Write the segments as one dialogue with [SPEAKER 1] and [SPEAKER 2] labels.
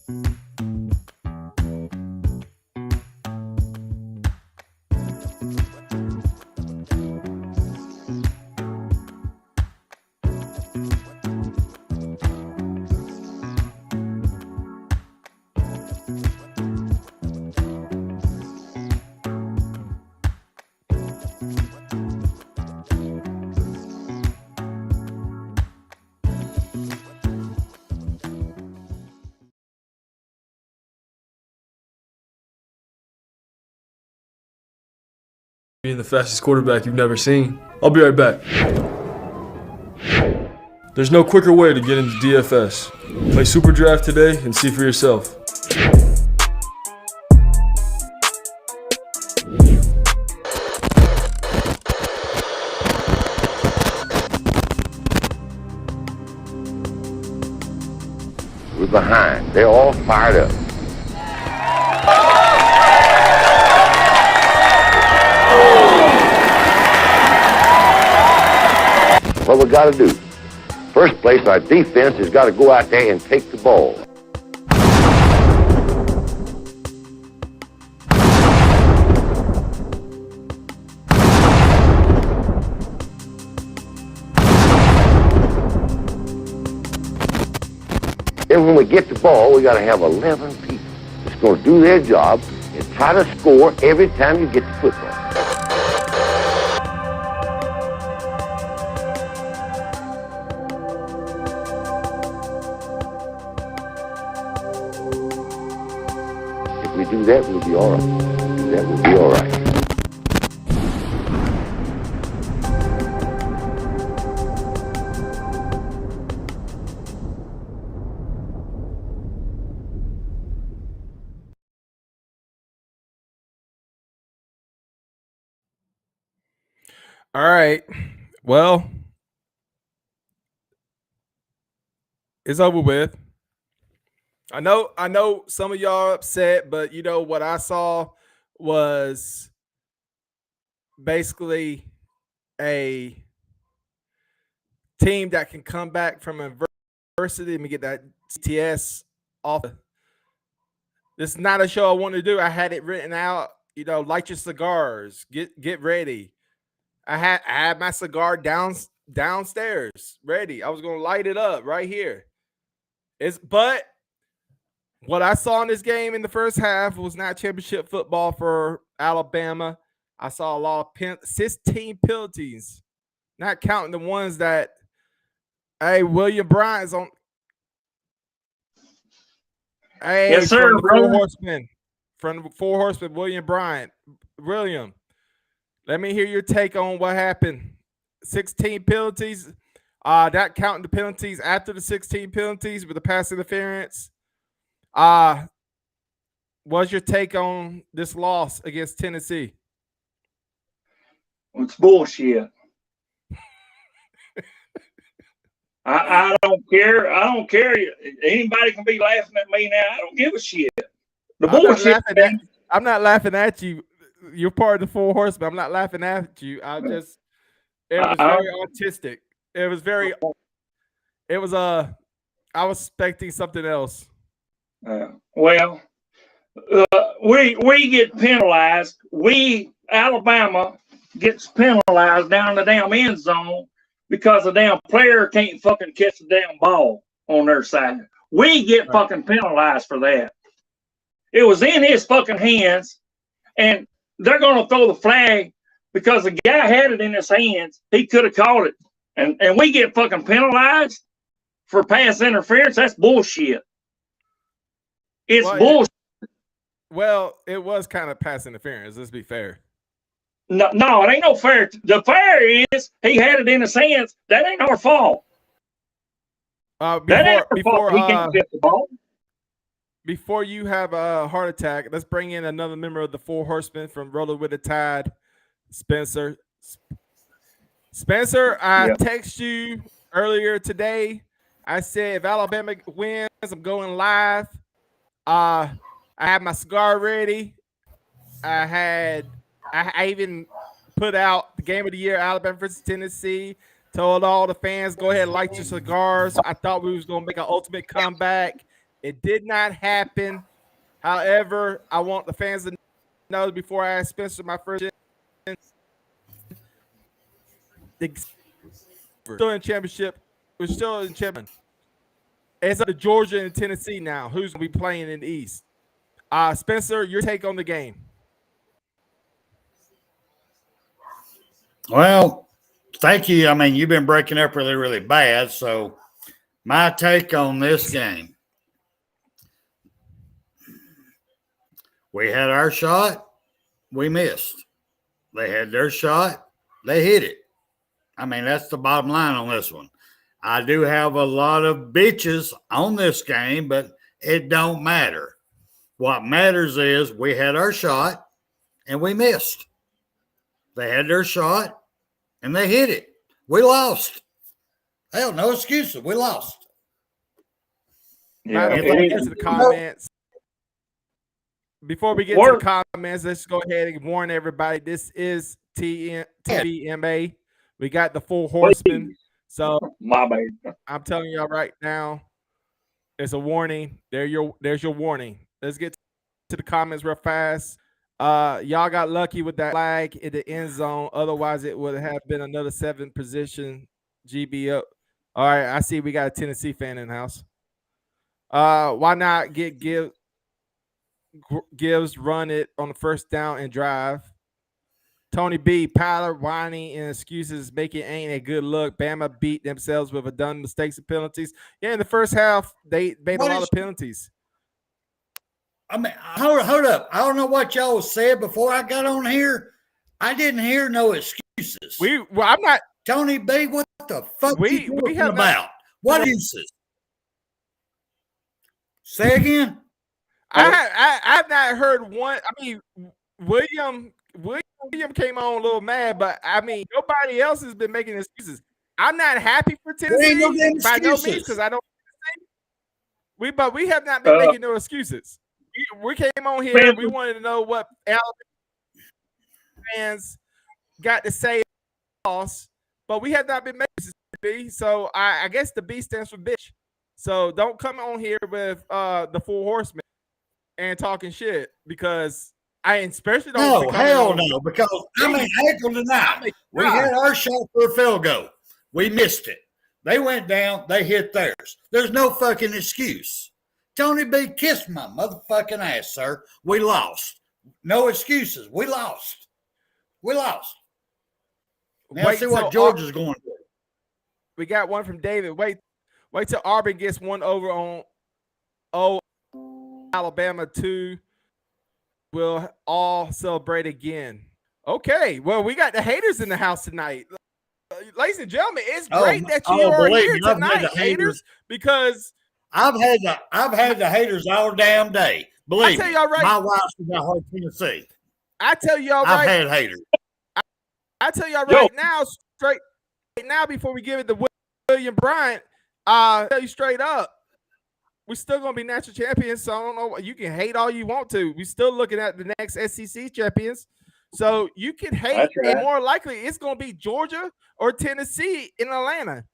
[SPEAKER 1] Being the fastest quarterback you've never seen. I'll be right back. There's no quicker way to get into DFS. Play Super Draft today and see for yourself.
[SPEAKER 2] We're behind. They're all fired up. What we got to do? First place, our defense has got to go out there and take the ball. Then when we get the ball, we got to have 11 people that's going to do their job and try to score every time you get the football. If we do that, we'll be all right. That will be all right.
[SPEAKER 3] All right. Well, it's over with. I know some of y'all are upset, but you know what I saw was basically a team that can come back from adversity and get that CTS off. This is not a show I wanted to do. I had it written out, light your cigars, get ready. I had my cigar downstairs ready. I was gonna light it up right here. But what I saw in this game in the first half was not championship football for Alabama. I saw a lot of 16 penalties, not counting the ones that, William Bryant's on. Hey,
[SPEAKER 4] yes, sir,
[SPEAKER 3] from the Four Horsemen, William Bryant. William, let me hear your take on what happened. 16 penalties. That counting the penalties after the 16 penalties with the pass interference. What's your take on this loss against Tennessee?
[SPEAKER 4] It's bullshit. I don't care. I don't care. Anybody can be laughing at me now. I don't give a shit. The bullshit.
[SPEAKER 3] I'm not laughing at you. You're part of the Four Horsemen. I'm not laughing at you. It was very autistic. I was expecting something else.
[SPEAKER 4] We get penalized. Alabama gets penalized down in the damn end zone because the damn player can't fucking catch the damn ball on their side. We get fucking penalized for that. It was in his fucking hands, and they're going to throw the flag because the guy had it in his hands. He could have caught it. And we get fucking penalized for pass interference. That's bullshit. It's bullshit.
[SPEAKER 3] Well, it was kind of pass interference. Let's be fair.
[SPEAKER 4] No, it ain't no fair. The fair is he had it in his hands. That ain't our fault. Before he can't get the ball.
[SPEAKER 3] Before you have a heart attack, let's bring in another member of the Four Horsemen from Rolling with the Tide, Spencer. Spencer, I texted you earlier today. I said if Alabama wins, I'm going live. I had my cigar ready. I even put out the game of the year, Alabama versus Tennessee. Told all the fans, go ahead and light your cigars. I thought we was gonna make an ultimate comeback It did not happen. However, I want the fans to know before I ask Spencer my first still in championship. We're still in championship. It's up to Georgia and Tennessee now. Who's going to be playing in the East? Spencer, your take on the game.
[SPEAKER 5] Well, thank you. I mean, you've been breaking up really, really bad. So my take on this game, we had our shot, we missed. They had their shot, they hit it. I mean, that's the bottom line on this one. I do have a lot of bitches on this game, but it don't matter. What matters is we had our shot and we missed. They had their shot and they hit it. We lost. Hell, no excuses. We lost.
[SPEAKER 3] Yeah, before we get to the comments, let's go ahead and warn everybody. This is TVMA. We got the full horsemen. So
[SPEAKER 4] my bad.
[SPEAKER 3] I'm telling y'all right now, it's a warning. There's your warning. Let's get to the comments real fast. Y'all got lucky with that flag in the end zone. Otherwise, it would have been another 7 position GBO. All right, I see we got a Tennessee fan in the house. Why not get Gibbs run it on the first down and drive? Tony B, Powder, whining and excuses making ain't a good look. Bama beat themselves with a done mistakes and penalties. Yeah, in the first half, they made a lot of penalties.
[SPEAKER 5] I mean, hold up. I don't know what y'all said before I got on here. I didn't hear no excuses.
[SPEAKER 3] I'm not.
[SPEAKER 5] Tony B, what the fuck are you talking about? What excuses? Say again.
[SPEAKER 3] I've not heard one. I mean, William came on a little mad, but I mean, nobody else has been making excuses. I'm not happy for Tennessee by no means because I don't. But we have not been making no excuses. We came on here. We wanted to know what Alabama fans got to say, but we have not been making excuses. So I guess the B stands for bitch. So don't come on here with the full horsemen and talking shit because I especially don't.
[SPEAKER 5] No, hell no, because I mean, heck of the night. We had our shot for a field goal. We missed it. They went down. They hit theirs. There's no fucking excuse. Tony B, kiss my motherfucking ass, sir. We lost. No excuses. We lost. We lost. Now see what Georgia's going to do.
[SPEAKER 3] We got one from David. Wait till Auburn gets one over on Alabama 2. We'll all celebrate again. Okay. Well, we got the haters in the house tonight. Ladies and gentlemen, it's great that you are here tonight, haters, because
[SPEAKER 5] I've had the haters all damn day. Believe me,
[SPEAKER 3] y'all right,
[SPEAKER 5] my wife's from Hard Tennessee.
[SPEAKER 3] I tell y'all right.
[SPEAKER 5] I've had haters.
[SPEAKER 3] I tell y'all right now, before we give it to William Bryant, I'll tell you straight up, we're still gonna be national champions. So I don't know. You can hate all you want to. We're still looking at the next SEC champions. So you can hate, and more likely it's gonna be Georgia or Tennessee in Atlanta.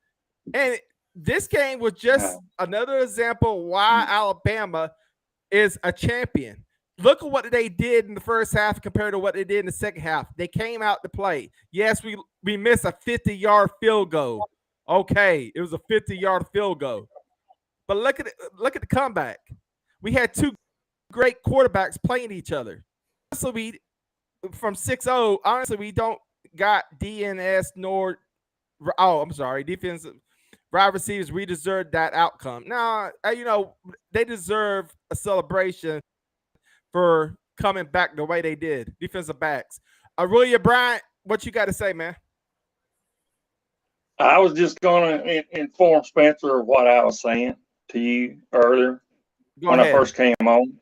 [SPEAKER 3] And this game was just another example why Alabama is a champion. Look at what they did in the first half compared to what they did in the second half. They came out to play. Yes, we missed a 50-yard field goal. Okay, it was a 50-yard field goal. But look at the comeback. We had 2 great quarterbacks playing each other. So from 6-0, honestly, we don't got DNS nor defensive wide receivers. We deserve that outcome. Now, they deserve a celebration for coming back the way they did. Defensive backs. Aurelia Bryant, what you got to say, man?
[SPEAKER 4] I was just going to inform Spencer of what I was saying to you earlier I first came on.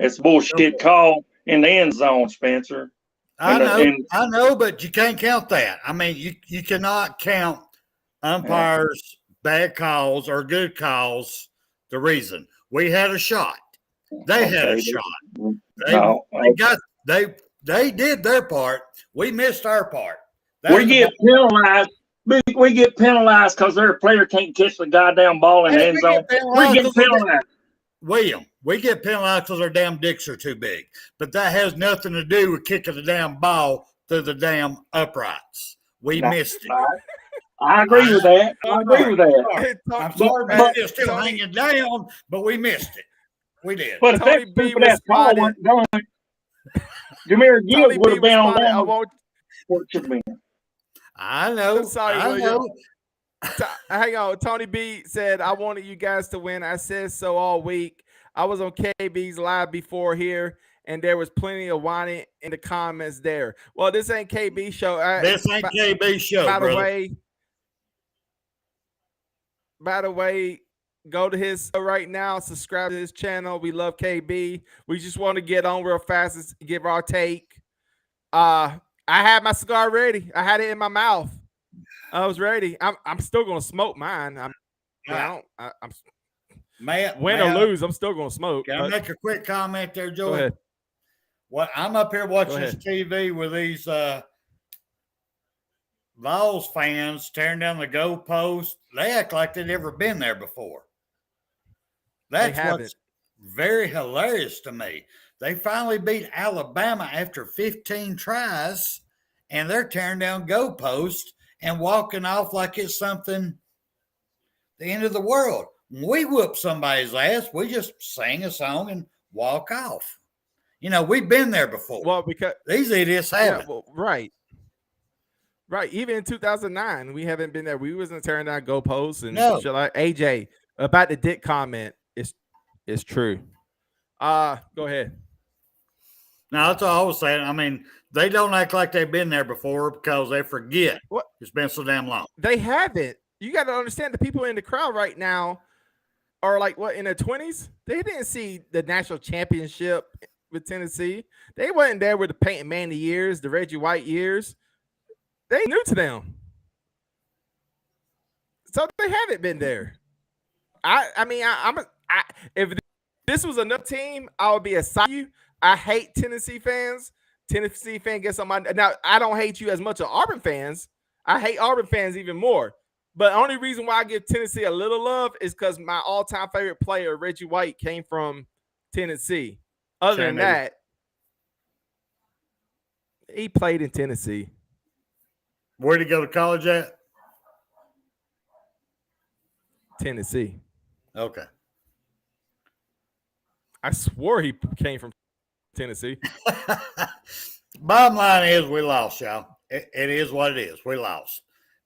[SPEAKER 4] It's a bullshit call in the end zone, Spencer.
[SPEAKER 5] I know, but you can't count that. I mean, you cannot count umpires' bad calls or good calls. The reason we had a shot, they had a shot. They did their part. We missed our part.
[SPEAKER 4] We get penalized. We get penalized because their player can't catch the goddamn ball in the end zone. We get penalized.
[SPEAKER 5] William, we get penalized because our damn dicks are too big. But that has nothing to do with kicking the damn ball through the damn uprights. We missed it.
[SPEAKER 4] I agree with that. I agree with that.
[SPEAKER 3] Hey,
[SPEAKER 5] I'm sorry,
[SPEAKER 3] but-
[SPEAKER 5] man. It's still
[SPEAKER 3] Tony-
[SPEAKER 5] hanging down, but we missed it. We did.
[SPEAKER 4] But if
[SPEAKER 3] Tony
[SPEAKER 4] that
[SPEAKER 3] B
[SPEAKER 4] stupid ass call
[SPEAKER 3] responded-
[SPEAKER 4] wasn't done, Jameer Gibbs
[SPEAKER 3] Tony
[SPEAKER 4] would
[SPEAKER 3] B
[SPEAKER 4] have been on
[SPEAKER 3] responded, I
[SPEAKER 4] down
[SPEAKER 3] want
[SPEAKER 4] where it should have been.
[SPEAKER 5] I know.
[SPEAKER 3] I'm sorry,
[SPEAKER 5] I
[SPEAKER 3] William.
[SPEAKER 5] know.
[SPEAKER 3] Hang on. Tony B said, I wanted you guys to win. I said so all week. I was on KB's live before here, and there was plenty of whining in the comments there. Well, this ain't KB show.
[SPEAKER 5] This ain't KB show,
[SPEAKER 3] by the
[SPEAKER 5] brother.
[SPEAKER 3] way, go to his show right now. Subscribe to his channel. We love KB. We just want to get on real fast and give our take. I had my cigar ready. I had it in my mouth. I was ready. I'm still gonna smoke mine. I'm win or lose. I'm still gonna smoke.
[SPEAKER 5] Can I make a quick comment there, Joey?
[SPEAKER 3] Go ahead.
[SPEAKER 5] What I'm up here watching this
[SPEAKER 3] ahead.
[SPEAKER 5] TV with these Vols fans tearing down the goalpost. They act like they'd never been there before. That's what's very hilarious to me. They finally beat Alabama after 15 tries, and they're tearing down goalposts and walking off like it's something, the end of the world. When we whoop somebody's ass, we just sing a song and walk off. You know, we've been there before.
[SPEAKER 3] Well, because
[SPEAKER 5] these idiots haven't.
[SPEAKER 3] Right. Even in 2009, we haven't been there. We wasn't tearing down goalposts and shit like AJ about the dick comment. It's true. Go ahead.
[SPEAKER 5] No, that's all I was saying. I mean, they don't act like they've been there before because they forget.
[SPEAKER 3] What?
[SPEAKER 5] It's been so damn long.
[SPEAKER 3] They haven't. You got to understand the people in the crowd right now are like what, in their 20s? They didn't see the national championship with Tennessee. They wasn't there with the Peyton Manning years, the Reggie White years. They new to them. So they haven't been there. If this was another team, I would be excited. You. I hate Tennessee fans. Tennessee fan gets on my now. I don't hate you as much as Auburn fans. I hate Auburn fans even more. But the only reason why I give Tennessee a little love is because my all-time favorite player, Reggie White, came from Tennessee. Other than that, he played in Tennessee.
[SPEAKER 5] Where'd he go to college at?
[SPEAKER 3] Tennessee.
[SPEAKER 5] Okay.
[SPEAKER 3] I swore he came from Tennessee.
[SPEAKER 5] Bottom line is we lost, y'all. It is what it is. We lost.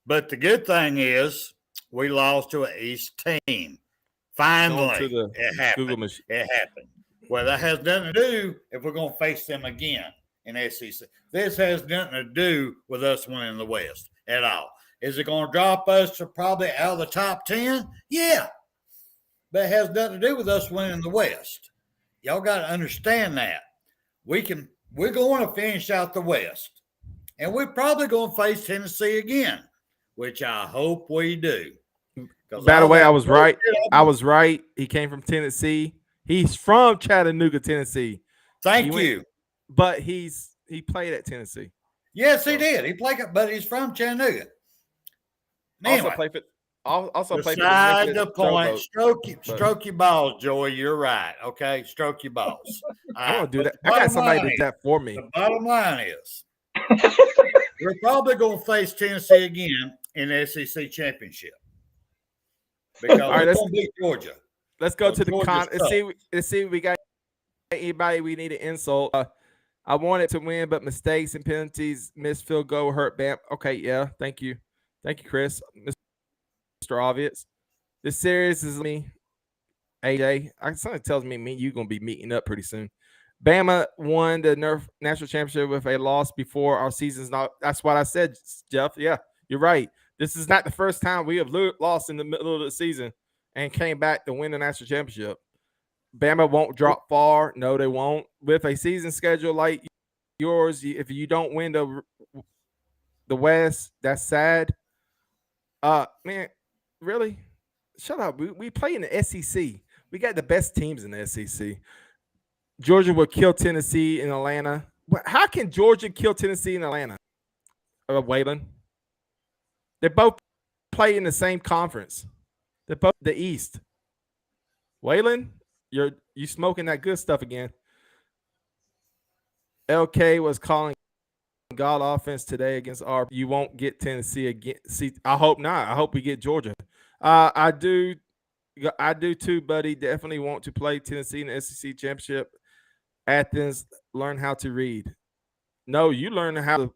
[SPEAKER 5] But the good thing is we lost to an East team. Finally, it happened. It happened. Well, that has nothing to do if we're going to face them again in SEC. This has nothing to do with us winning the West at all. Is it going to drop us to probably out of the top 10? Yeah. But it has nothing to do with us winning the West. Y'all got to understand that. We're going to finish out the West. And we're probably going to face Tennessee again, which I hope we do.
[SPEAKER 3] By the way, I was right. I was right. He came from Tennessee. He's from Chattanooga, Tennessee.
[SPEAKER 5] Thank you.
[SPEAKER 3] But he played at Tennessee.
[SPEAKER 5] Yes, he did. He played, but he's from Chattanooga. Anyway,
[SPEAKER 3] also played
[SPEAKER 5] beside the point. Stroke your balls, Joey. You're right. Okay, stroke your balls.
[SPEAKER 3] I don't do that. I got somebody to do that for me.
[SPEAKER 5] The bottom line is, we're probably going to face Tennessee again in the SEC championship because we're going to beat Georgia.
[SPEAKER 3] Let's go to the let's see if we got anybody we need to insult. I wanted to win, but mistakes and penalties, missed field goal, hurt Bam. Okay, yeah, thank you, Chris, Mr. Obvious. This series is me, AJ. Something tells me you're gonna be meeting up pretty soon. Bama won the national championship with a loss before our season's not. That's what I said, Jeff. Yeah, you're right. This is not the first time we have lost in the middle of the season and came back to win the national championship. Bama won't drop far. No, they won't. With a season schedule like yours, if you don't win the West, that's sad. Man, really? Shut up. We play in the SEC. We got the best teams in the SEC. Georgia will kill Tennessee in Atlanta. How can Georgia kill Tennessee in Atlanta? Waylon. They both play in the same conference. They're both the East. Waylon, You smoking that good stuff again. LK was calling God offense today against our. You won't get Tennessee again. See, I hope not. I hope we get Georgia. I do too, buddy. Definitely want to play Tennessee in the SEC championship. Athens, learn how to read. No, you learn how to.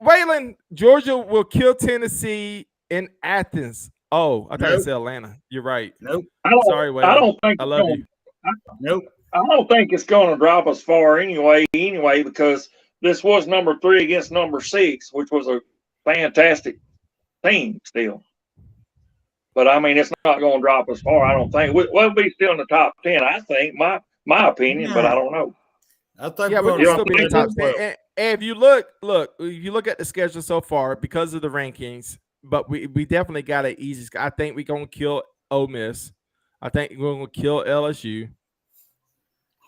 [SPEAKER 3] Waylon, Georgia will kill Tennessee in Athens. Oh, I thought it said Atlanta. You're right.
[SPEAKER 5] Nope.
[SPEAKER 3] Sorry, Waylon.
[SPEAKER 4] I don't think
[SPEAKER 3] I love you.
[SPEAKER 5] Nope.
[SPEAKER 4] I don't think it's going to drop us far anyway, because this was number 3 against number 6, which was a fantastic team still. But I mean, it's not going to drop us far. I don't think we'll be still in the top 10. I think my opinion, but I don't know.
[SPEAKER 5] I think
[SPEAKER 3] Yeah, but
[SPEAKER 5] we're
[SPEAKER 3] we'll still be in the top
[SPEAKER 5] 12.
[SPEAKER 3] 10. And if you look, if you look at the schedule so far because of the rankings, but we definitely got an easy. I think we're gonna kill Ole Miss. I think we're gonna kill LSU.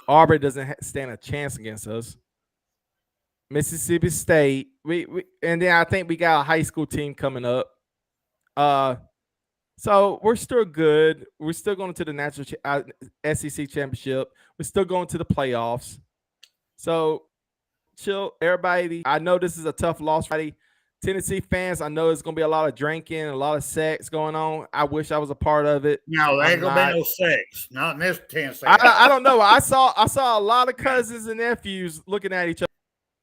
[SPEAKER 3] Auburn doesn't stand a chance against us. Mississippi State. We and then I think we got a high school team coming up. So we're still good. We're still going to the national SEC championship. We're still going to the playoffs. So chill, everybody. I know this is a tough loss, Friday. Tennessee fans, I know it's going to be a lot of drinking, a lot of sex going on. I wish I was a part of it.
[SPEAKER 5] No, there ain't going to be no sex. Not in this Tennessee.
[SPEAKER 3] I don't know. I saw a lot of cousins and nephews looking at each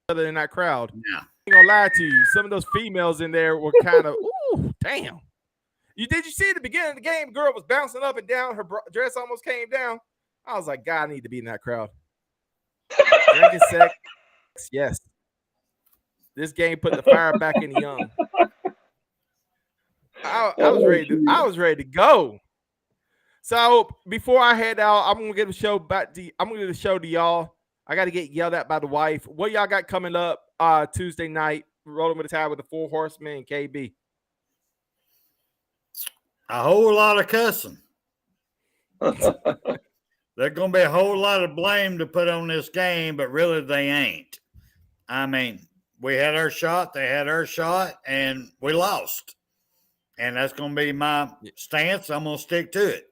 [SPEAKER 3] other in that crowd.
[SPEAKER 5] Yeah.
[SPEAKER 3] I ain't going to lie to you. Some of those females in there were kind of, ooh, damn. Did you see at the beginning of the game, girl was bouncing up and down. Her dress almost came down. I was like, God, I need to be in that crowd. Drinking sex, yes. This game put the fire back in the young. I was ready to go. So before I head out, I'm gonna give the show to y'all. I got to get yelled at by the wife. What y'all got coming up Tuesday night? Rolling with the Tide with the 4 Horsemen and KB.
[SPEAKER 5] A whole lot of cussing. There's going to be a whole lot of blame to put on this game, but really they ain't. I mean, we had our shot, they had our shot, and we lost. And that's going to be my stance. I'm going to stick to it.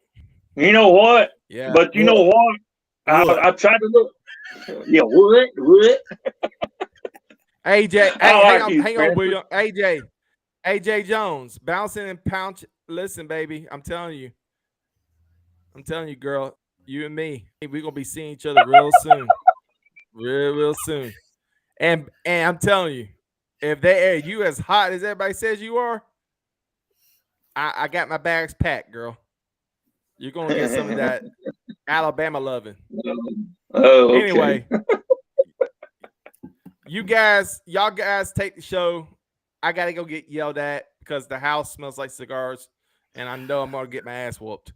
[SPEAKER 4] You know what?
[SPEAKER 3] Yeah.
[SPEAKER 4] But you know what? I tried to look. Yeah, what?
[SPEAKER 3] AJ, hang on, William. AJ Jones, bouncing and pounce. Listen, baby, I'm telling you, girl, you and me, we're gonna be seeing each other real soon, real soon. And I'm telling you, if you as hot as everybody says you are, I got my bags packed, girl. You're gonna get some of that Alabama loving.
[SPEAKER 4] Oh, okay.
[SPEAKER 3] Anyway, y'all guys take the show. I gotta go get yelled at because the house smells like cigars. And I know I'm gonna get my ass whooped.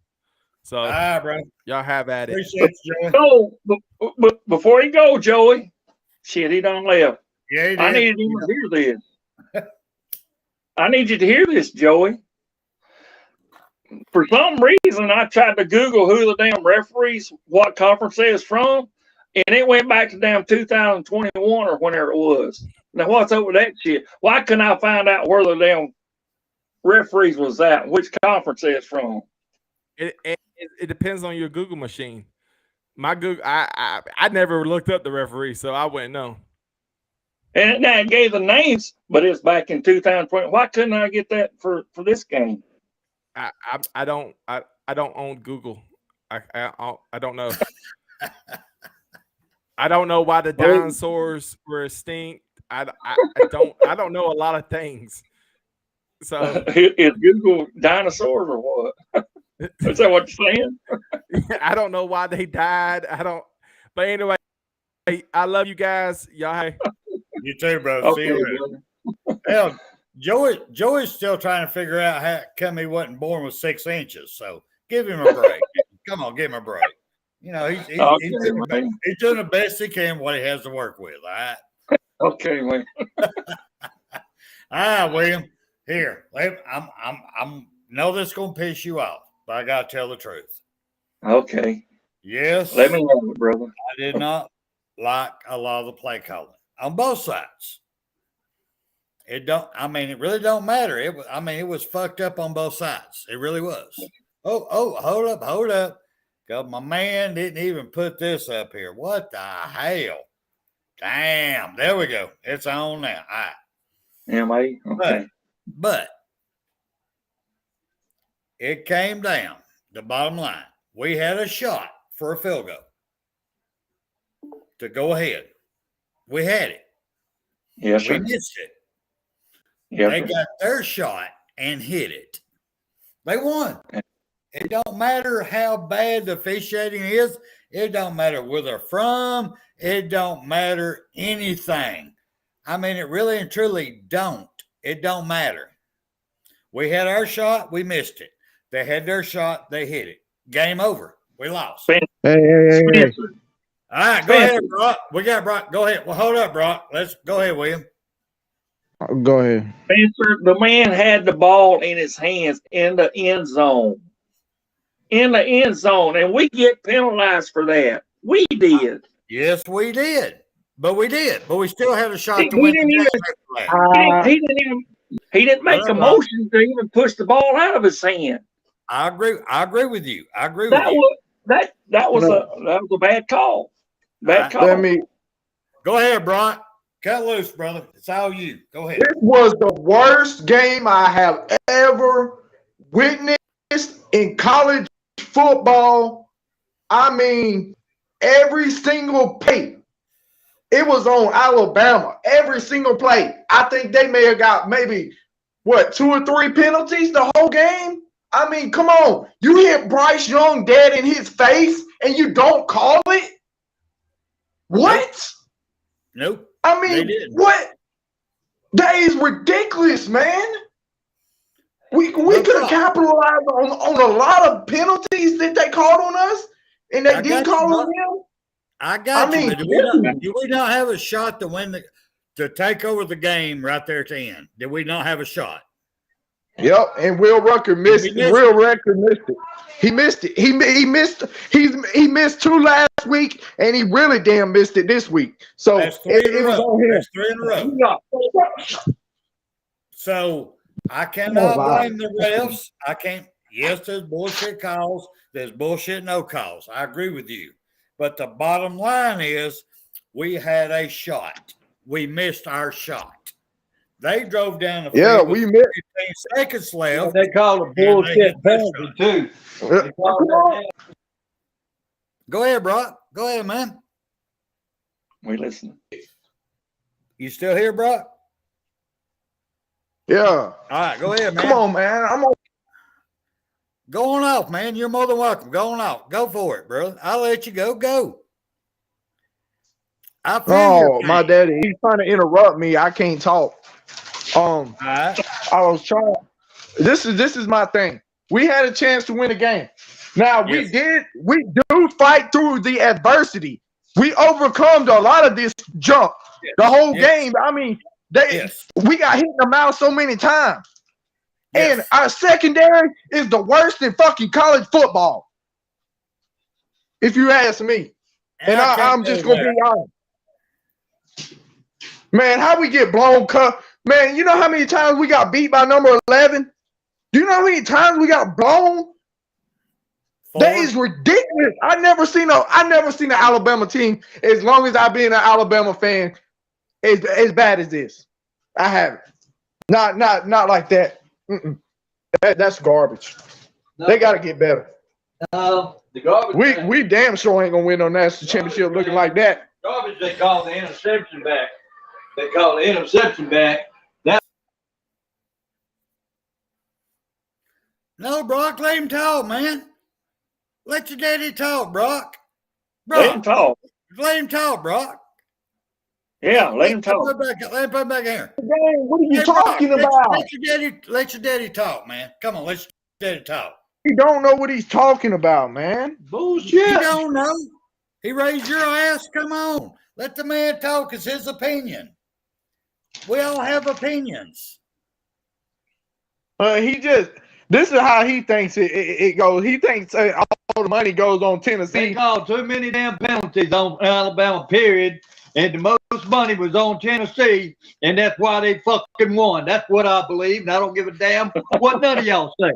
[SPEAKER 3] So,
[SPEAKER 5] bro.
[SPEAKER 3] Y'all have at it.
[SPEAKER 5] Appreciate you, Joey.
[SPEAKER 4] So, but before you go, Joey, shit, he done left.
[SPEAKER 5] Yeah, he did.
[SPEAKER 4] I need you to hear this. I need you to hear this, Joey. For some reason, I tried to Google who the damn referees, what conference they was from, and it went back to damn 2021 or whenever it was. Now, what's up with that shit? Why couldn't I find out where the damn referees was at, which conference it's from?
[SPEAKER 3] It depends on your Google machine. My Google, I never looked up the referee, so I wouldn't know.
[SPEAKER 4] And it gave the names, but it's back in 2020. Why couldn't I get that for this game?
[SPEAKER 3] I don't own Google. I don't know. I don't know why the dinosaurs were extinct. I don't know a lot of things. So
[SPEAKER 4] is Google dinosaurs or what? Is that what you're saying?
[SPEAKER 3] I don't know why they died. But anyway, I love you guys. Y'all.
[SPEAKER 5] You too, bro.
[SPEAKER 4] Okay,
[SPEAKER 5] see you later. Hell, Joey's still trying to figure out how come he wasn't born with 6 inches. So give him a break. Come on, give him a break. You know, he's doing the best he can what he has to work with. All right.
[SPEAKER 4] Okay, man.
[SPEAKER 5] All right, William. Here, I'm know this is gonna piss you off, but I gotta tell the truth.
[SPEAKER 4] Okay.
[SPEAKER 5] Yes.
[SPEAKER 4] Let me know it, brother.
[SPEAKER 5] I did not like a lot of the play calling on both sides. It really don't matter. It was fucked up on both sides. It really was. Oh, hold up. Because my man didn't even put this up here. What the hell? Damn. There we go. It's on now. All right.
[SPEAKER 4] MA. Okay.
[SPEAKER 5] But it came down. The bottom line. We had a shot for a field goal to go ahead. We had it.
[SPEAKER 4] Yes,
[SPEAKER 5] We
[SPEAKER 4] sir.
[SPEAKER 5] missed it.
[SPEAKER 4] Yes,
[SPEAKER 5] They
[SPEAKER 4] sir.
[SPEAKER 5] got their shot and hit it. They won. It don't matter how bad the officiating is. It don't matter where they're from. It don't matter anything. I mean, it really and truly don't. It don't matter. We had our shot. We missed it. They had their shot. They hit it. Game over. We lost.
[SPEAKER 4] Spencer.
[SPEAKER 5] All right, go ahead, Brock. We got Brock. Go ahead. Well, hold up, Brock. Let's go ahead, William.
[SPEAKER 6] Go ahead.
[SPEAKER 4] Spencer, the man had the ball in his hands in the end zone. In the end zone, and we get penalized for that. We did.
[SPEAKER 5] Yes, we did. But we did. But we still had a shot
[SPEAKER 4] He
[SPEAKER 5] to win.
[SPEAKER 4] didn't even. He didn't make a motion to even push the ball out of his hand.
[SPEAKER 5] I agree. I agree with you. I agree with
[SPEAKER 4] That
[SPEAKER 5] you.
[SPEAKER 4] was that was a bad call. Bad call.
[SPEAKER 6] Let me.
[SPEAKER 5] Go ahead, Brock. Cut loose, brother. It's all you. Go ahead.
[SPEAKER 6] This was the worst game I have ever witnessed in college football. I mean, every single play. It was on Alabama. Every single play. I think they may have got maybe, 2 or 3 penalties the whole game? I mean, come on. You hit Bryce Young dead in his face and you don't call it? What?
[SPEAKER 5] Nope.
[SPEAKER 6] I mean, what? That is ridiculous, man. We could have capitalized on a lot of penalties that they called on us, and they didn't call on them.
[SPEAKER 5] I got
[SPEAKER 6] I
[SPEAKER 5] you.
[SPEAKER 6] mean,
[SPEAKER 5] But do we not have a shot to win to take over the game right there at the end? Did we not have a shot?
[SPEAKER 6] Yep, and Will Rucker missed it. Will Rucker missed it. He missed it. He missed 2 last week, and he really damn missed it this week. So
[SPEAKER 5] That's 3 in a row. That's 3 in a row. So I cannot blame the refs. I can't. Yes, there's bullshit calls. There's bullshit no calls. I agree with you. But the bottom line is we had a shot. We missed our shot. They drove down the field.
[SPEAKER 6] Yeah, we missed.
[SPEAKER 5] 15 seconds left.
[SPEAKER 7] They call it bullshit penalty too.
[SPEAKER 5] Go ahead, Brock. Go ahead, man.
[SPEAKER 4] We listen.
[SPEAKER 5] You still here, Brock?
[SPEAKER 6] Yeah.
[SPEAKER 5] All right, go ahead, man.
[SPEAKER 6] Come on, man. I'm on.
[SPEAKER 5] Go on off, man. You're more than welcome. Go on off. Go for it, brother. I'll let you go. Go.
[SPEAKER 6] Oh, my daddy. He's trying to interrupt me. I can't talk.
[SPEAKER 5] Right.
[SPEAKER 6] I was trying. This is my thing. We had a chance to win the game. Now we do fight through the adversity. We overcome a lot of this junk. The whole game. I mean, we got hit in the mouth so many times. And our secondary is the worst in fucking college football. If you ask me. And I'm just gonna be honest. Man, how we get blown cut? Man, you know how many times we got beat by number 11? Do you know how many times we got blown?
[SPEAKER 5] 4.
[SPEAKER 6] That is ridiculous. I never seen an Alabama team, as long as I've been an Alabama fan, as bad as this. I haven't. Not like that. That's garbage.
[SPEAKER 7] No.
[SPEAKER 6] They got to get better.
[SPEAKER 7] The garbage.
[SPEAKER 6] We damn sure ain't gonna win no national championship looking like that.
[SPEAKER 7] Garbage. They call the interception back. They call the interception back.
[SPEAKER 5] No, Brock, let him talk, man. Let your daddy talk, Brock.
[SPEAKER 4] Let him talk.
[SPEAKER 5] Let him talk, Brock.
[SPEAKER 4] Yeah, let him talk.
[SPEAKER 5] Let him put back here.
[SPEAKER 6] What are you talking
[SPEAKER 5] Brock,
[SPEAKER 6] about?
[SPEAKER 5] Let your daddy talk, man. Come on, let your daddy talk.
[SPEAKER 6] He don't know what he's talking about, man. Bullshit.
[SPEAKER 5] You don't know. He raised your ass. Come on. Let the man talk. It's his opinion. We all have opinions.
[SPEAKER 6] This is how he thinks it goes. He thinks all the money goes on Tennessee.
[SPEAKER 7] They called too many damn penalties on Alabama, period. And the most money was on Tennessee, and that's why they fucking won. That's what I believe, and I don't give a damn what none of y'all say.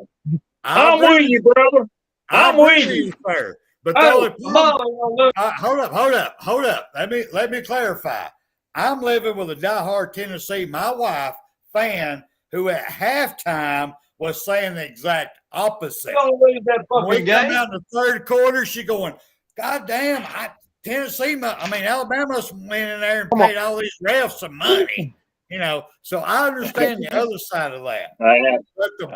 [SPEAKER 4] I'm with you, brother. I'm with you.
[SPEAKER 5] Sir. But the only problem,
[SPEAKER 7] look.
[SPEAKER 5] hold up. Let me clarify. I'm living with a diehard Tennessee, my wife, fan, who at halftime was saying the exact opposite.
[SPEAKER 7] Don't lose that
[SPEAKER 5] When we
[SPEAKER 7] fucking
[SPEAKER 5] come
[SPEAKER 7] game.
[SPEAKER 5] out in the third quarter, she going, God damn, Alabama must went in there and paid all these refs some money. You know, so I understand the other side of that. But the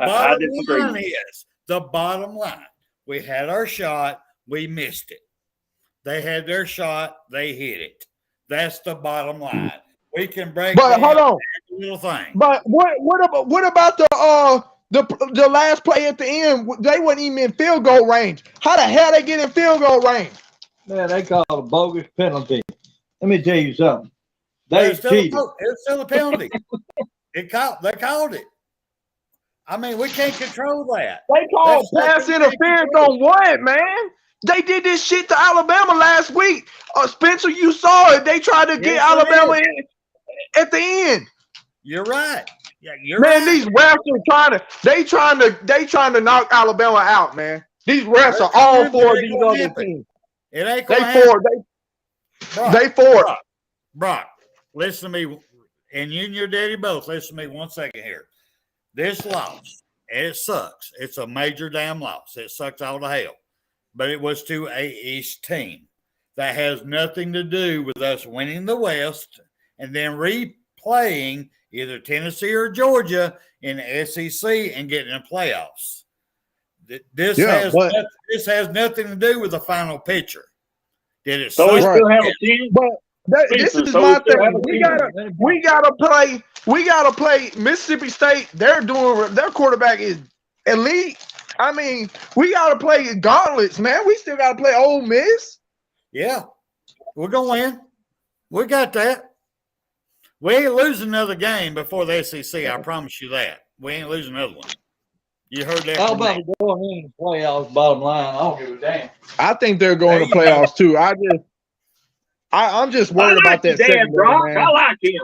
[SPEAKER 5] bottom line is, we had our shot, we missed it. They had their shot, they hit it. That's the bottom line. We can break
[SPEAKER 6] But hold on.
[SPEAKER 5] little thing.
[SPEAKER 6] But what about the last play at the end? They weren't even in field goal range. How the hell they get in field goal range?
[SPEAKER 7] Man, they called a bogus penalty. Let me tell you something. They cheated.
[SPEAKER 5] It's still a penalty. They called it. I mean, we can't control that.
[SPEAKER 6] They called pass interference on what, man? They did this shit to Alabama last week. Spencer, you saw it. They tried to get Alabama in at the end.
[SPEAKER 5] You're right. Yeah, you're
[SPEAKER 6] man,
[SPEAKER 5] right.
[SPEAKER 6] These refs are trying to knock Alabama out, man. These refs are all for these other teams.
[SPEAKER 5] It ain't gonna happen.
[SPEAKER 6] They for it.
[SPEAKER 5] Brock, listen to me, and you and your daddy both. Listen to me 1 second here. This loss, it sucks. It's a major damn loss. It sucks all to hell. But it was to a East team. That has nothing to do with us winning the West and then replaying either Tennessee or Georgia in the SEC and getting in the playoffs. This has nothing to do with the final picture. Did it?
[SPEAKER 4] So we still have a team.
[SPEAKER 6] But this is my thing. We gotta play Mississippi State. Their quarterback is elite. I mean, we gotta play gauntlets, man. We still gotta play Ole Miss.
[SPEAKER 5] Yeah, we're gonna win. We got that. We ain't losing another game before the SEC. I promise you that. We ain't losing another one. You heard that?
[SPEAKER 7] Alabama going in the playoffs. Bottom line, I don't give a damn.
[SPEAKER 6] I think they're going to playoffs too. I'm just worried about that secondary, man.
[SPEAKER 4] I like him.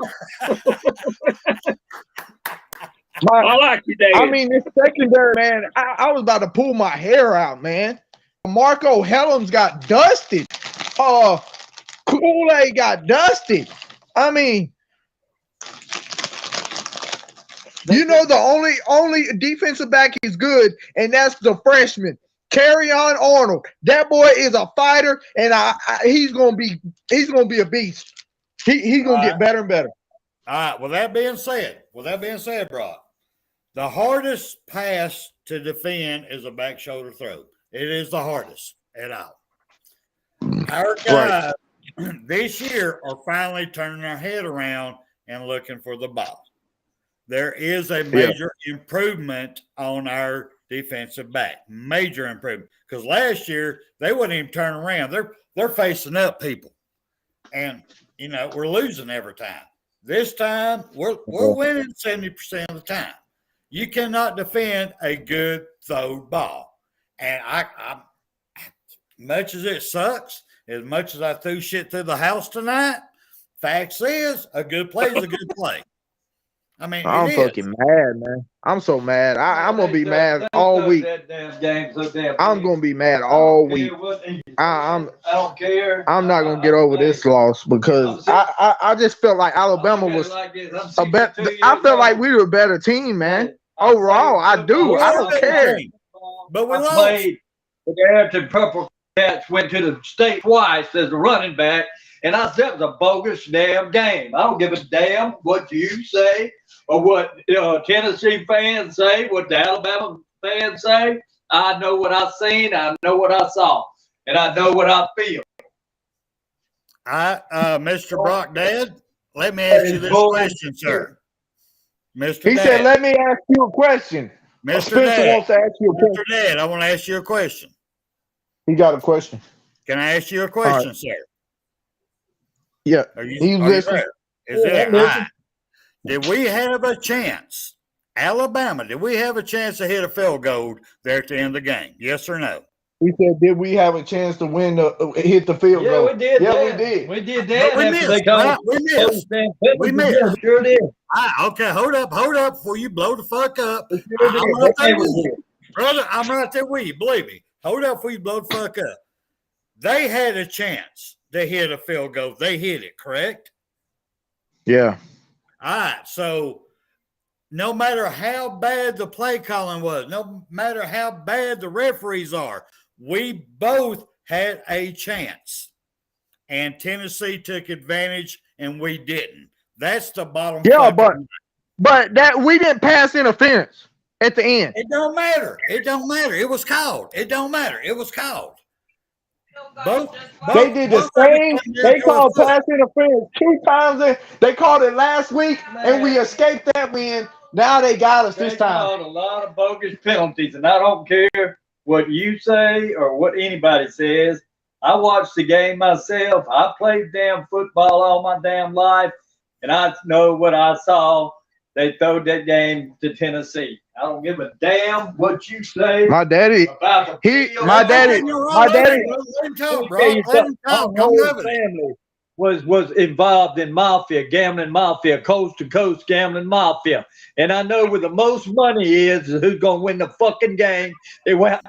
[SPEAKER 4] I like you, Dad.
[SPEAKER 6] I mean, this secondary, man. I was about to pull my hair out, man. Marco Helms got dusted. Kool-Aid got dusted. I mean, you know, the only defensive back is good, and that's the freshman, Carrion Arnold. That boy is a fighter, and he's gonna be a beast. He's gonna get better and better.
[SPEAKER 5] All right. With that being said, Brock, the hardest pass to defend is a back shoulder throw. It is the hardest at all. Our guys this year are finally turning their head around and looking for the ball. There is a major improvement on our defensive back. Major improvement. Because last year, they wouldn't even turn around. They're facing up people. And, you know, we're losing every time. This time, we're winning 70% of the time. You cannot defend a good throw ball. And I much as it sucks, as much as I threw shit through the house tonight, facts is a good play is a good play. I mean,
[SPEAKER 6] I'm fucking mad, man. I'm so mad. I'm gonna be mad all week. I'm gonna be mad all week. I
[SPEAKER 7] don't care.
[SPEAKER 6] I'm not gonna get over this loss because I just felt like Alabama was a better. I felt like we were a better team, man. Overall, I do. I don't care.
[SPEAKER 5] But we lost.
[SPEAKER 7] The Arrington Purple Cats went to the state twice as a running back, and I said it was a bogus damn game. I don't give a damn what you say or what Tennessee fans say, what the Alabama fans say. I know what I've seen, I know what I saw, and I know what I feel.
[SPEAKER 5] Mr. Brock, Dad, let me ask you this question, sir. Mr.
[SPEAKER 6] He said, let me ask you a question.
[SPEAKER 5] Mr.
[SPEAKER 6] Spencer
[SPEAKER 5] Dad,
[SPEAKER 6] wants to ask you a question.
[SPEAKER 5] Mr. Dad, I want to ask you a question.
[SPEAKER 6] He got a question.
[SPEAKER 5] Can I ask you a question, sir?
[SPEAKER 6] Yeah.
[SPEAKER 5] Are you there? Is it all right? Did we have a chance, Alabama, did we have a chance to hit a field goal there at the end of the game? Yes or no?
[SPEAKER 6] He said, did we have a chance to hit the field goal?
[SPEAKER 7] Yeah, we did.
[SPEAKER 6] Yeah,
[SPEAKER 7] that.
[SPEAKER 6] we did.
[SPEAKER 7] We did that.
[SPEAKER 5] But we missed. We missed.
[SPEAKER 7] Sure did.
[SPEAKER 5] Okay, hold up before you blow the fuck up.
[SPEAKER 7] Sure
[SPEAKER 5] I'm right there with you. Brother, I'm right there with you, believe me. Hold up before you blow the fuck up. They had a chance to hit a field goal. They hit it, correct?
[SPEAKER 6] Yeah.
[SPEAKER 5] All right. So no matter how bad the play calling was, no matter how bad the referees are, we both had a chance. And Tennessee took advantage and we didn't. That's the bottom.
[SPEAKER 6] Yeah, but that we didn't pass interference at the end.
[SPEAKER 5] It don't matter. It don't matter. It was called. It don't matter. It was called.
[SPEAKER 6] They did the same. They called pass interference 2 times. They called it last week, and we escaped that win. Now they got us this time.
[SPEAKER 7] Called a lot of bogus penalties, and I don't care what you say or what anybody says. I watched the game myself. I played damn football all my damn life, and I know what I saw. They throwed that game to Tennessee. I don't give a damn what you say.
[SPEAKER 6] My daddy,
[SPEAKER 7] about the
[SPEAKER 6] my daddy.
[SPEAKER 7] Family was involved in mafia, gambling mafia, coast to coast gambling mafia. And I know where the most money is who's going to win the fucking game. They went,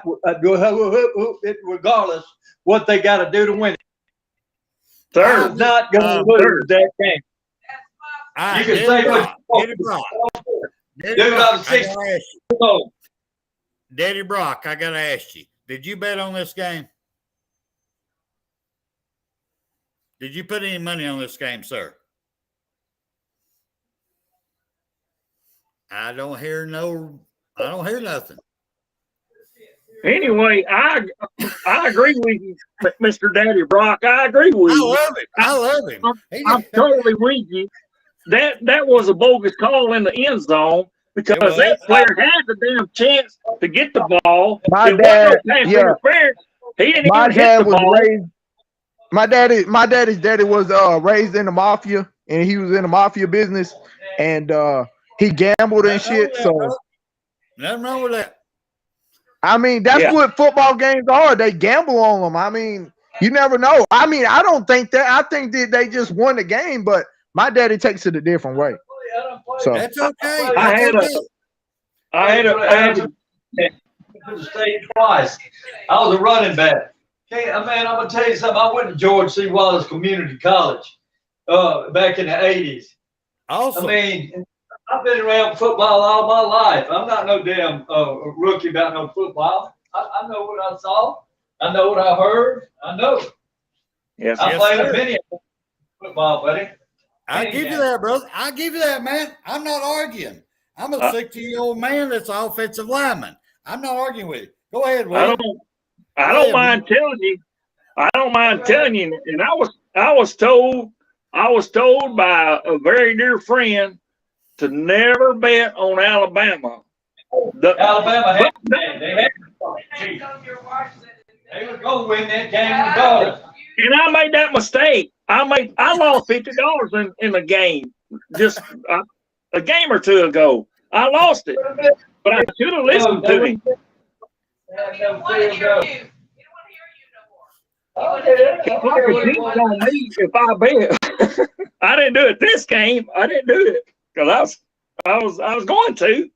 [SPEAKER 7] regardless what they got to do to win it. They're not going to lose that game. You can say what you want.
[SPEAKER 5] Daddy Brock, I got to ask you, did you bet on this game? Did you put any money on this game, sir? I don't hear nothing.
[SPEAKER 4] Anyway, I agree with you, Mr. Daddy Brock. I agree with you.
[SPEAKER 5] I love him.
[SPEAKER 4] I'm totally with you. That was a bogus call in the end zone because that player had the damn chance to get the ball.
[SPEAKER 6] My dad, yeah.
[SPEAKER 4] He didn't even hit the ball.
[SPEAKER 6] My daddy's daddy was raised in the mafia, and he was in the mafia business, and he gambled and shit. So
[SPEAKER 5] nothing wrong with that.
[SPEAKER 6] I mean, that's what football games are. They gamble on them. I mean, you never know. I mean, I don't think that. I think that they just won the game, but my daddy takes it a different way. So
[SPEAKER 5] that's okay.
[SPEAKER 7] I had to the state twice. I was a running back. Okay, man, I'm gonna tell you something. I went to George C. Wallace Community College back in the 80s.
[SPEAKER 5] Awesome.
[SPEAKER 7] I mean, I've been around football all my life. I'm not no damn rookie about no football. I know what I saw. I know what I heard. I know.
[SPEAKER 4] Yes,
[SPEAKER 7] I played a many football, buddy.
[SPEAKER 5] I give you that, brother. I give you that, man. I'm not arguing. I'm a 60-year-old man that's an offensive lineman. I'm not arguing with you. Go ahead, Will.
[SPEAKER 4] I don't mind telling you. I don't mind telling you. And I was told by a very dear friend to never bet on Alabama.
[SPEAKER 7] Alabama they were going to win that game regardless.
[SPEAKER 4] And I made that mistake. I lost $50 in the game just a game or two ago. I lost it, but I should have listened to him.
[SPEAKER 8] He don't want to hear you.
[SPEAKER 4] On me if I bet. I didn't do it this game. I didn't do it because I was going to.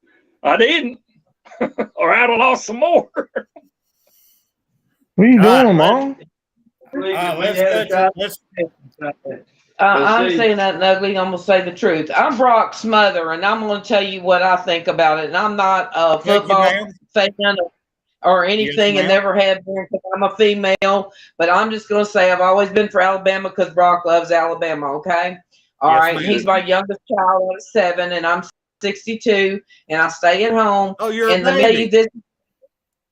[SPEAKER 4] I didn't, or I'd have lost some more.
[SPEAKER 6] What are you doing, Mom?
[SPEAKER 8] I'm saying nothing ugly. I'm gonna say the truth. I'm Brock's mother, and I'm gonna tell you what I think about it. And I'm not a football fan or anything, and never have been because I'm a female. But I'm just gonna say I've always been for Alabama because Brock loves Alabama. Okay, all right. He's my youngest child at 7, and I'm 62, and I stay at home.
[SPEAKER 5] Oh, you're
[SPEAKER 8] and
[SPEAKER 5] a baby.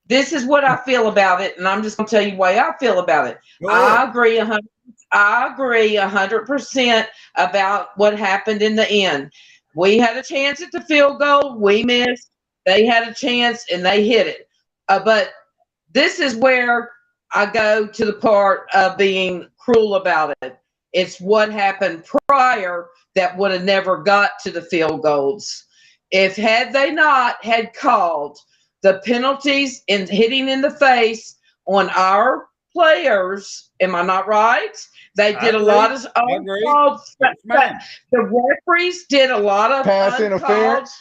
[SPEAKER 8] This is what I feel about it, and I'm just gonna tell you why I feel about it. I agree 100% about what happened in the end. We had a chance at the field goal. We missed. They had a chance, and they hit it. But this is where I go to the part of being cruel about it. It's what happened prior that would have never got to the field goals. Had they not had called the penalties and hitting in the face on our players, am I not right? They did a lot of uncalled. The referees did a lot of
[SPEAKER 6] pass interference.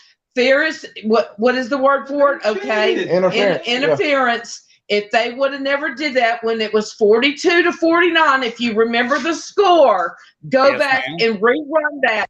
[SPEAKER 8] What is the word for it? Okay, interference If they would have never did that when it was 42-49, if you remember the score, go back and rerun that.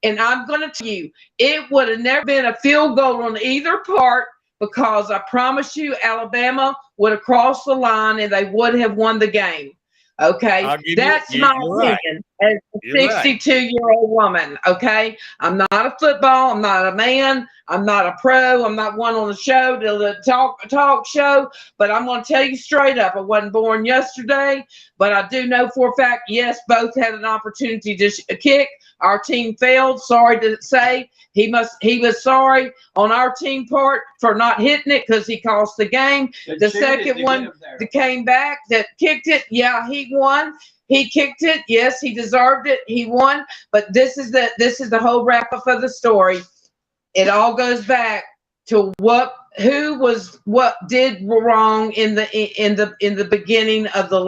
[SPEAKER 8] And I'm going to tell you, it would have never been a field goal on either part, because I promise you, Alabama would have crossed the line and they would have won the game. Okay, that's my opinion as a 62-year-old woman. Okay, I'm not a football. I'm not a man. I'm not a pro. I'm not one on the show, the talk show. But I'm going to tell you straight up, I wasn't born yesterday. But I do know for a fact, yes, both had an opportunity to kick. Our team failed. Sorry to say, he was sorry on our team part for not hitting it because he cost the game. The second one that came back that kicked it, yeah, he won. He kicked it. Yes, he deserved it. He won. But this is the whole wrap up of the story. It all goes back to what did wrong in the beginning of the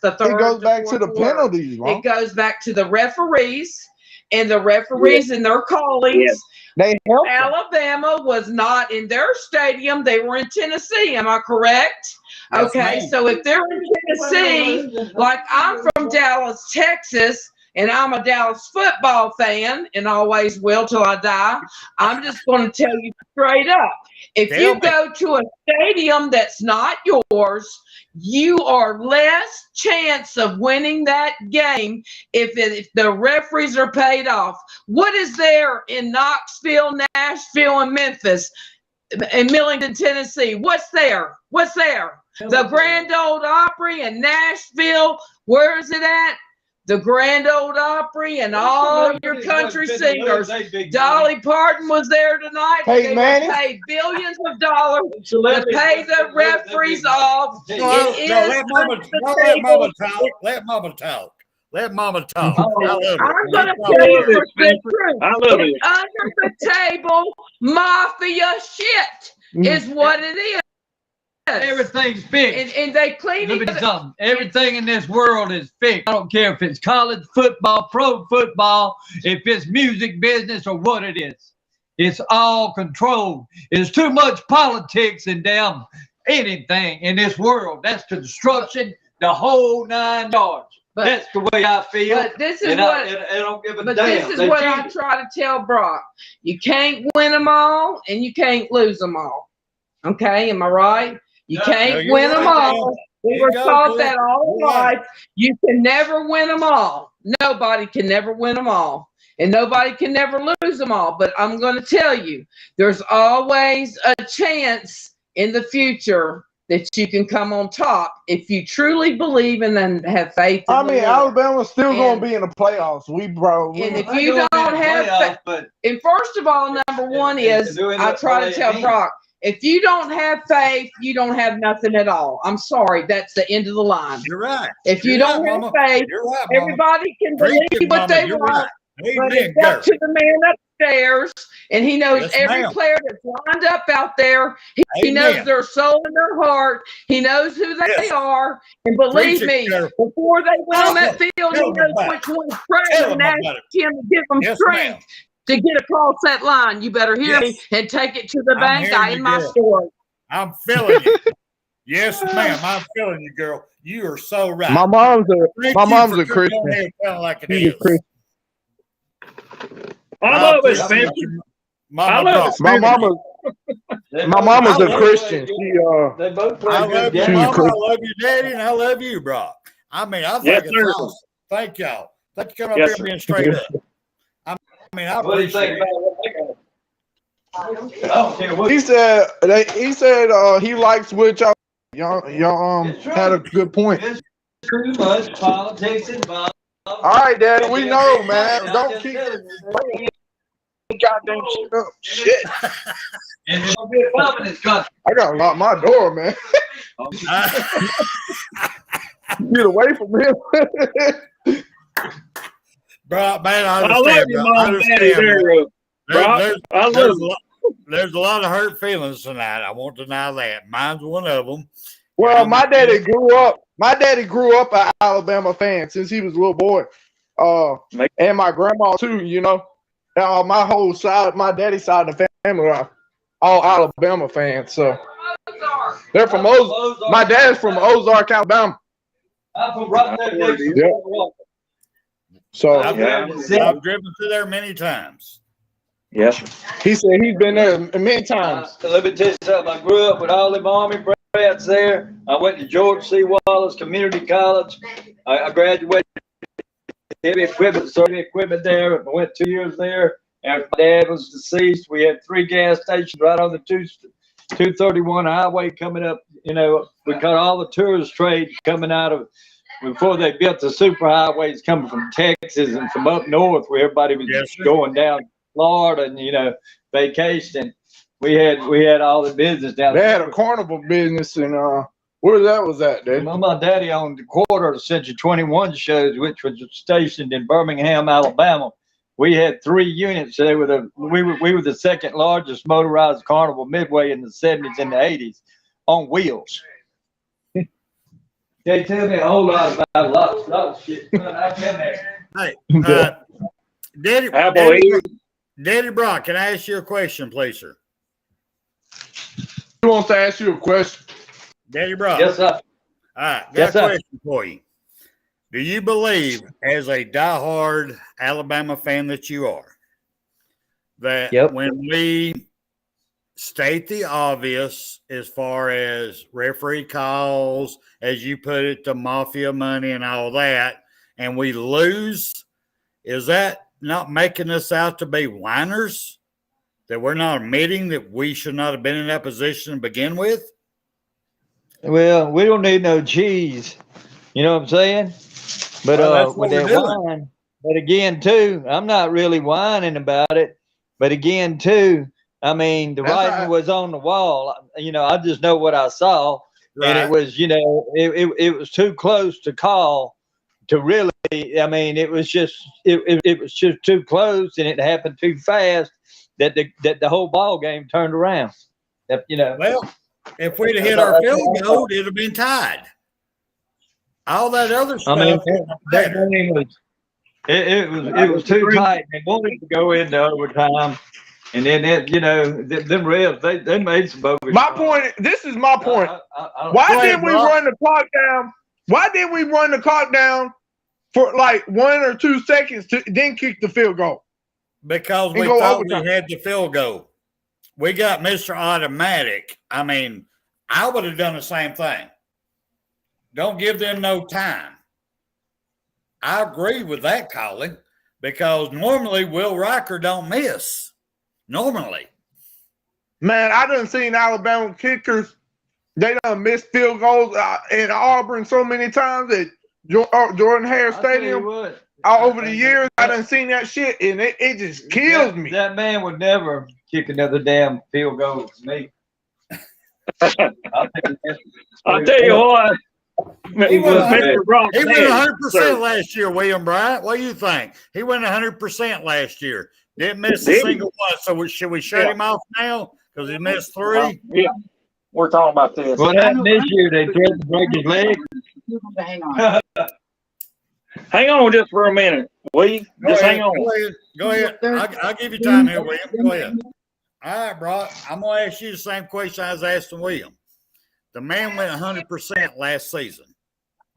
[SPEAKER 8] third.
[SPEAKER 6] It goes back to the penalties.
[SPEAKER 8] It goes back to the referees. And the referees and their colleagues.
[SPEAKER 6] They helped
[SPEAKER 8] Alabama was not in their stadium. They were in Tennessee. Am I correct?
[SPEAKER 5] Yes,
[SPEAKER 8] okay,
[SPEAKER 5] ma'am.
[SPEAKER 8] So if they're in Tennessee, like I'm from Dallas, Texas, and I'm a Dallas football fan and always will till I die, I'm just going to tell you straight up. If you go to a stadium that's not yours, you are less chance of winning that game if the referees are paid off. What is there in Knoxville, Nashville, and Memphis, and Millington, Tennessee? What's there? The Grand Ole Opry in Nashville. Where is it at? The Grand Ole Opry and all your country singers. Dolly Parton was there tonight. They were paid billions of dollars to pay the referees off.
[SPEAKER 5] Let Mama talk. Let Mama talk.
[SPEAKER 8] I'm going to tell you the truth. It's under the table mafia shit is what it is.
[SPEAKER 7] Everything's fixed.
[SPEAKER 8] And they clean
[SPEAKER 7] it up. Everything in this world is fixed. I don't care if it's college football, pro football, if it's music business or what it is. It's all controlled. There's too much politics and damn anything in this world. That's construction, the whole 9 yards.
[SPEAKER 8] But
[SPEAKER 7] that's the way I feel.
[SPEAKER 8] But this is I don't give a damn. This is what I try to tell Brock. You can't win them all and you can't lose them all. Okay, am I right? You can't win them all. We were taught that all our life. You can never win them all. Nobody can never win them all. And nobody can never lose them all. But I'm going to tell you, there's always a chance in the future that you can come on top if you truly believe and then have faith in
[SPEAKER 6] Alabama's still going to be in the playoffs.
[SPEAKER 8] And if you don't have faith, and first of all, number one is, I try to tell Brock, if you don't have faith, you don't have nothing at all. I'm sorry. That's the end of the line.
[SPEAKER 5] You're right.
[SPEAKER 8] If you don't have faith, everybody can believe what they want. But it's up to the man upstairs, and he knows every player that's lined up out there. He knows their soul and their heart. He knows who they are. And believe me, before they went on that field, he knows which one's praying and asking him to give them strength to get across that line. You better hear me and take it to the bank. I in my story.
[SPEAKER 5] I'm feeling you. Yes, ma'am. I'm feeling you, girl. You are so right.
[SPEAKER 6] My mom's a Christian.
[SPEAKER 5] Like it is.
[SPEAKER 4] I love it, Spencer.
[SPEAKER 6] My mama's a Christian.
[SPEAKER 7] They both play
[SPEAKER 5] I love
[SPEAKER 7] good.
[SPEAKER 5] you, Mama. I love you, Daddy, and I love you, Brock. I think it's awesome. Thank y'all. Thank you for coming up here and being straight up. I appreciate it.
[SPEAKER 6] He said he likes what y'all had a good point.
[SPEAKER 7] It's too much politics involved.
[SPEAKER 6] All right, Daddy, we know, man. Don't keep goddamn shit up. Shit.
[SPEAKER 7] And there's gonna be a problem in this country.
[SPEAKER 6] I gotta lock my door, man. Get away from him.
[SPEAKER 5] Bro, man, I understand,
[SPEAKER 4] you, Mom, Daddy,
[SPEAKER 5] there's a lot of hurt feelings tonight. I won't deny that. Mine's one of them.
[SPEAKER 6] Well, my daddy grew up an Alabama fan since he was a little boy. And my grandma too, you know. My whole side, my daddy's side of the family are all Alabama fans. So They're from Ozark. My dad's from Ozark, Alabama.
[SPEAKER 7] I'm from right there next to
[SPEAKER 6] Yep. So
[SPEAKER 5] I've driven through there many times.
[SPEAKER 4] Yes.
[SPEAKER 6] he said he's been there many times.
[SPEAKER 7] Let me tell you something. I grew up with all them Army brats there. I went to George C. Wallace Community College. I graduated heavy equipment there. I went 2 years there. After my dad was deceased, we had 3 gas stations right on the 231 highway coming up. You know, we caught all the tourist trade coming out of before they built the super highways coming from Texas and from up north where everybody was going down Florida and, you know, vacation. We had all the business down
[SPEAKER 6] They
[SPEAKER 7] there.
[SPEAKER 6] had a carnival business and where that was at, Dad?
[SPEAKER 7] My daddy owned the quarter of the Century 21 shows, which was stationed in Birmingham, Alabama. We had 3 units. We were the second largest motorized carnival midway in the 70s and the 80s on wheels. They tell me a whole lot about a lot of shit. I've been there.
[SPEAKER 5] Hey, Daddy Brock, can I ask you a question, please, sir?
[SPEAKER 6] He wants to ask you a question.
[SPEAKER 5] Daddy Brock.
[SPEAKER 7] Yes, sir.
[SPEAKER 5] All right, got a question for you. Do you believe, as a diehard Alabama fan that you are, that when we state the obvious as far as referee calls, as you put it, the mafia money and all that, and we lose, is that not making us out to be whiners? That we're not admitting that we should not have been in that position to begin with?
[SPEAKER 7] Well, we don't need no cheese. You know what I'm saying? But with that wine, but again, too, I'm not really whining about it. But again, too, I mean, the writing was on the wall. You know, I just know what I saw, and it was, you know, it was too close to call to really. I mean, it was just too close, and it happened too fast that the whole ball game turned around. You know.
[SPEAKER 5] Well, if we'd have hit our field goal, it'd have been tied. All that other stuff.
[SPEAKER 7] I mean, that game was it was too tight. They wanted to go into overtime, and then them refs they made some bogus.
[SPEAKER 6] This is my point. Why didn't we run the clock down? Why didn't we run the clock down for like 1 or 2 seconds to then kick the field goal?
[SPEAKER 5] Because we thought we had the field goal. We got Mr. Automatic. I mean, I would have done the same thing. Don't give them no time. I agree with that calling because normally Will Riker don't miss. Normally.
[SPEAKER 6] Man, I done seen Alabama kickers. They done missed field goals in Auburn so many times at Jordan Hare Stadium. All over the years, I done seen that shit, and it just kills me.
[SPEAKER 7] That man would never kick another damn field goal to me.
[SPEAKER 4] I'll tell you what.
[SPEAKER 5] He went 100% last year, William Bryant. What do you think? He went 100% last year. Didn't miss a single one. So should we shut him off now because he missed 3?
[SPEAKER 4] Yeah, we're talking about this.
[SPEAKER 7] What happened this year? They threatened to break his leg.
[SPEAKER 4] Hang on just for a minute, will you? Just hang on.
[SPEAKER 5] Go ahead. I'll give you time here, William. Go ahead. All right, Brock. I'm going to ask you the same question I was asking William. The man went 100% last season.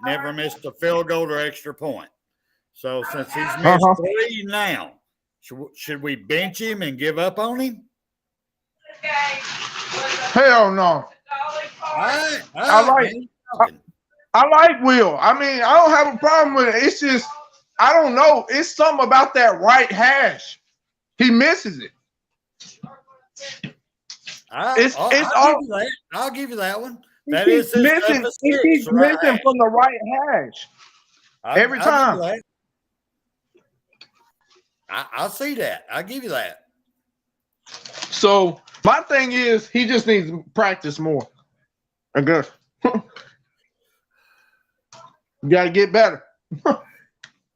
[SPEAKER 5] Never missed a field goal or extra point. So since he's missed 3 now, should we bench him and give up on him?
[SPEAKER 6] Hell no.
[SPEAKER 5] I
[SPEAKER 6] like Will. I mean, I don't have a problem with it. It's just, I don't know. It's something about that right hash. He misses it.
[SPEAKER 5] I'll give you that one. That is
[SPEAKER 6] missing. He's missing from the right hash every time.
[SPEAKER 5] I'll see that. I'll give you that.
[SPEAKER 6] So my thing is, he just needs to practice more. I guess. You got to get better.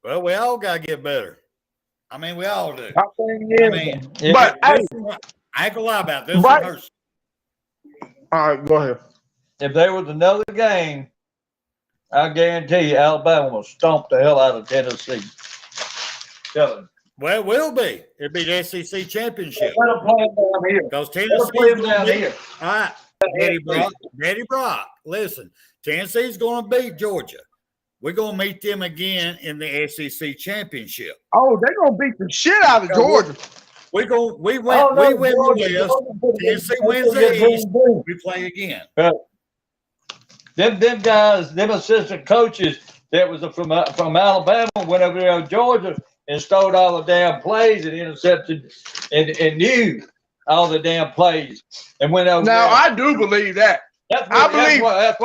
[SPEAKER 5] Well, we all got to get better. I mean, we all do.
[SPEAKER 6] But
[SPEAKER 5] I ain't gonna lie about this.
[SPEAKER 6] Right. All right, go ahead.
[SPEAKER 7] If there was another game, I guarantee you Alabama will stomp the hell out of Tennessee.
[SPEAKER 5] Well, it will be. It'll be the SEC championship.
[SPEAKER 7] Let them play them down here.
[SPEAKER 5] Because Tennessee
[SPEAKER 7] down here.
[SPEAKER 5] All right. Daddy Brock, listen, Tennessee's going to beat Georgia. We're going to meet them again in the SEC championship.
[SPEAKER 6] Oh, they're going to beat the shit out of Georgia.
[SPEAKER 5] We win the West. Tennessee wins the East. We play again.
[SPEAKER 7] Them guys, them assistant coaches that was from Alabama went over there to Georgia and stole all the damn plays and intercepted and knew all the damn plays and went over
[SPEAKER 6] now,
[SPEAKER 7] there.
[SPEAKER 6] I do believe that.
[SPEAKER 7] That's why Georgia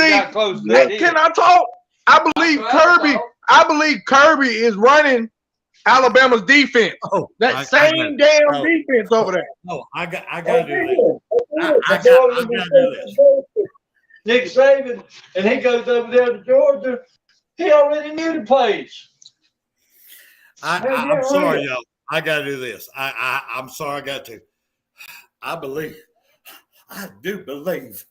[SPEAKER 7] got close to that.
[SPEAKER 6] Can I talk? I believe Kirby is running Alabama's defense.
[SPEAKER 5] Oh,
[SPEAKER 6] that same damn defense over there.
[SPEAKER 5] No, I got to do this. I got to do this.
[SPEAKER 7] Nick Saban, and he goes over there to Georgia. He already knew the plays.
[SPEAKER 5] I'm sorry, y'all. I got to do this. I'm sorry. I got to. I do believe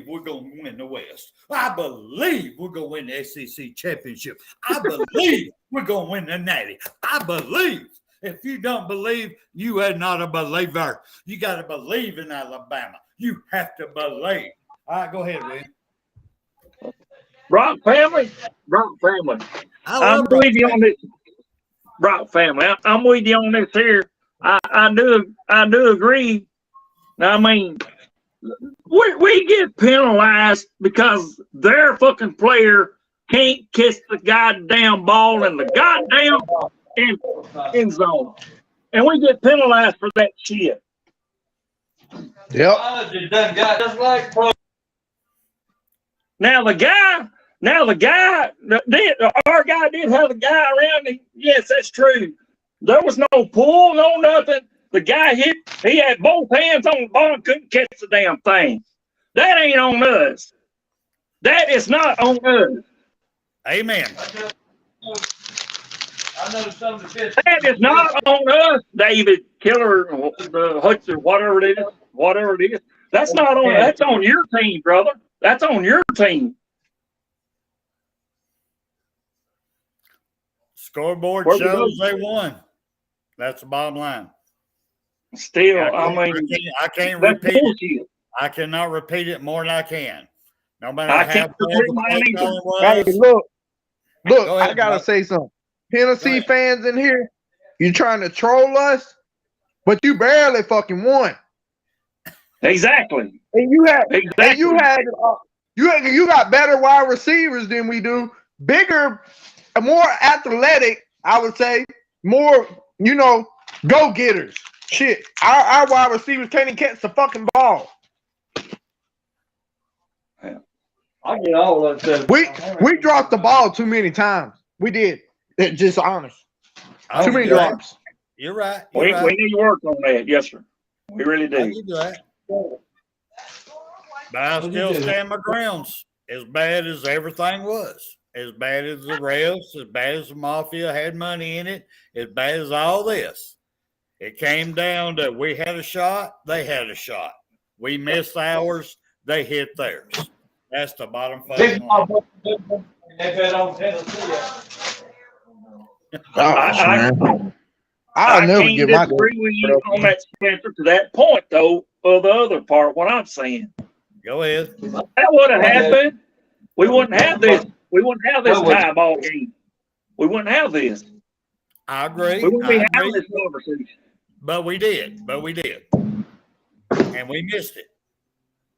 [SPEAKER 5] we're going to win the West. I believe we're going to win the SEC championship. I believe we're going to win the Natty. I believe. If you don't believe, you are not a believer. You got to believe in Alabama. You have to believe. All right, go ahead, William.
[SPEAKER 4] Brock family. I'm with you on this. Brock family. I'm with you on this here. I do agree. I mean, we get penalized because their fucking player can't catch the goddamn ball in the goddamn end zone, and we get penalized for that shit.
[SPEAKER 6] Yep.
[SPEAKER 4] Now the guy, our guy did have a guy around him. Yes, that's true. There was no pull, no nothing. The guy he had both hands on the ball and couldn't catch the damn thing. That ain't on us. That is not on us.
[SPEAKER 5] Amen.
[SPEAKER 7] I know some of the pitch.
[SPEAKER 4] That is not on us, David Killer, Hudson, whatever it is. That's not on. That's on your team, brother. That's on your team.
[SPEAKER 5] Scoreboard shows they won. That's the bottom line.
[SPEAKER 4] Still,
[SPEAKER 5] I can't repeat it. I cannot repeat it more than I can. No matter how bad the play was.
[SPEAKER 6] Hey, look, I gotta say something. Tennessee fans in here, you trying to troll us, but you barely fucking won.
[SPEAKER 4] Exactly.
[SPEAKER 6] And you got better wide receivers than we do, bigger, more athletic, I would say, more, go-getters. Shit, our wide receivers can't even catch the fucking ball.
[SPEAKER 7] I get all of that.
[SPEAKER 6] We dropped the ball too many times. We did. Just honest. Too many drops.
[SPEAKER 5] You're right.
[SPEAKER 4] We need to work on that. Yes, sir. We really do.
[SPEAKER 5] But I still stand my grounds. As bad as everything was, as bad as the refs, as bad as the mafia had money in it, as bad as all this, it came down to we had a shot, they had a shot. We missed ours, they hit theirs. That's the bottom fucking line.
[SPEAKER 6] I'll never get my
[SPEAKER 4] disagree with you on that, Spencer, to that point, though, of the other part, what I'm saying.
[SPEAKER 5] Go ahead.
[SPEAKER 4] That would have happened. We wouldn't have this. We wouldn't have this tie ball game. We wouldn't have this.
[SPEAKER 5] I agree.
[SPEAKER 4] We wouldn't be having this conversation.
[SPEAKER 5] But we did. And we missed it.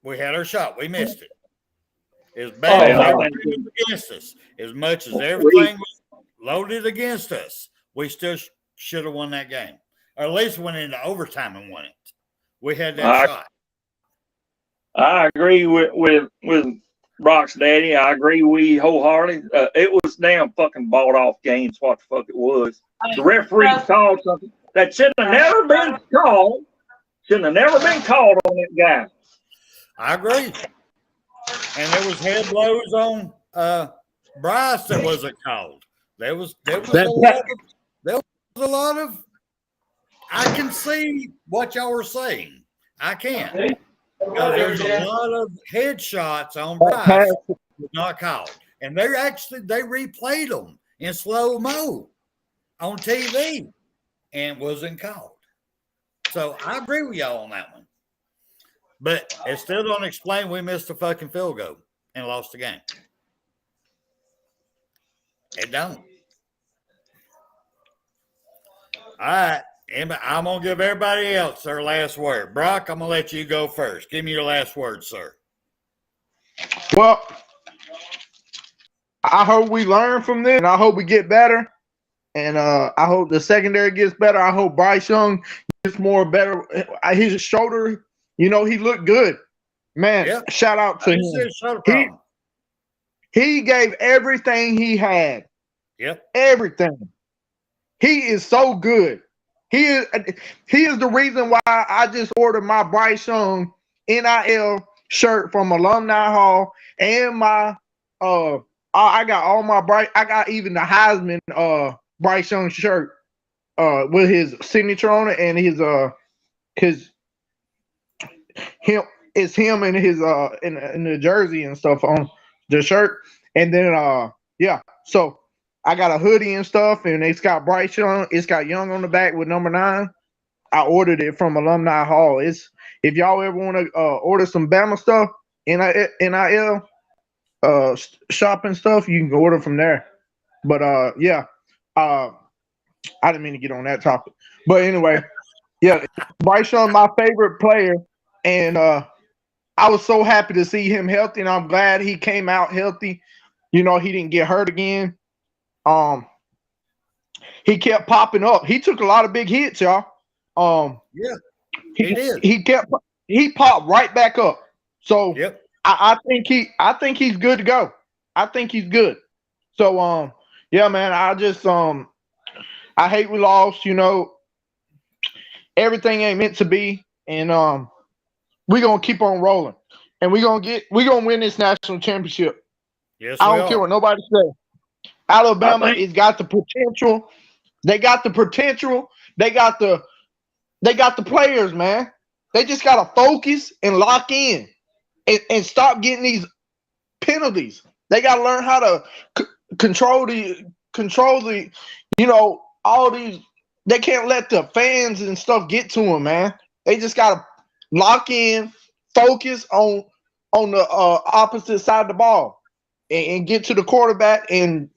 [SPEAKER 5] We had our shot. We missed it. As bad as everything was against us, as much as everything was loaded against us, we still should have won that game. Or at least went into overtime and won it. We had that shot.
[SPEAKER 4] I agree with Brock's daddy. I agree we wholeheartedly. It was damn fucking bought off games. What the fuck it was. The referee called something that should have never been called. Shouldn't have never been called on that guy.
[SPEAKER 5] I agree. And there was head blows on Bryce that wasn't called. There was a lot of. I can see what y'all were saying. I can. There's a lot of headshots on Bryce not called, and they replayed them in slow mo on TV, and wasn't called. So I agree with y'all on that one. But it still don't explain we missed a fucking field goal and lost the game. It don't. All right. I'm going to give everybody else their last word. Brock, I'm going to let you go first. Give me your last word, sir.
[SPEAKER 6] Well, I hope we learn from this, and I hope we get better. And I hope the secondary gets better. I hope Bryce Young gets more better. His shoulder, he looked good. Man,
[SPEAKER 5] Yep.
[SPEAKER 6] shout out to him. He gave everything he had.
[SPEAKER 5] Yep.
[SPEAKER 6] Everything. He is so good. He is the reason why I just ordered my Bryce Young NIL shirt from Alumni Hall and my I got all my I got even the Heisman Bryce Young shirt with his signature on it and him and his in the jersey and stuff on the shirt. And then so I got a hoodie and stuff, and it's got Bryce Young. It's got Young on the back with number 9. I ordered it from Alumni Hall. If y'all ever want to order some Bama stuff, NIL shopping stuff, you can order from there. But I didn't mean to get on that topic. But anyway, Bryce Young, my favorite player, and I was so happy to see him healthy, and I'm glad he came out healthy. He didn't get hurt again. He kept popping up. He took a lot of big hits, y'all.
[SPEAKER 5] He did.
[SPEAKER 6] He popped right back up. So
[SPEAKER 5] yep.
[SPEAKER 6] I think he's good to go. I think he's good. So man, I just I hate we lost. Everything ain't meant to be, and we're gonna keep on rolling, and we're gonna win this national championship.
[SPEAKER 5] Yes,
[SPEAKER 6] I don't care what nobody says. Alabama has got the potential. They got the potential. They got the players, man. They just gotta focus and lock in, and stop getting these penalties. They gotta learn how to control the all these. They can't let the fans and stuff get to them, man. They just gotta lock in, focus on the opposite side of the ball, and get to the quarterback and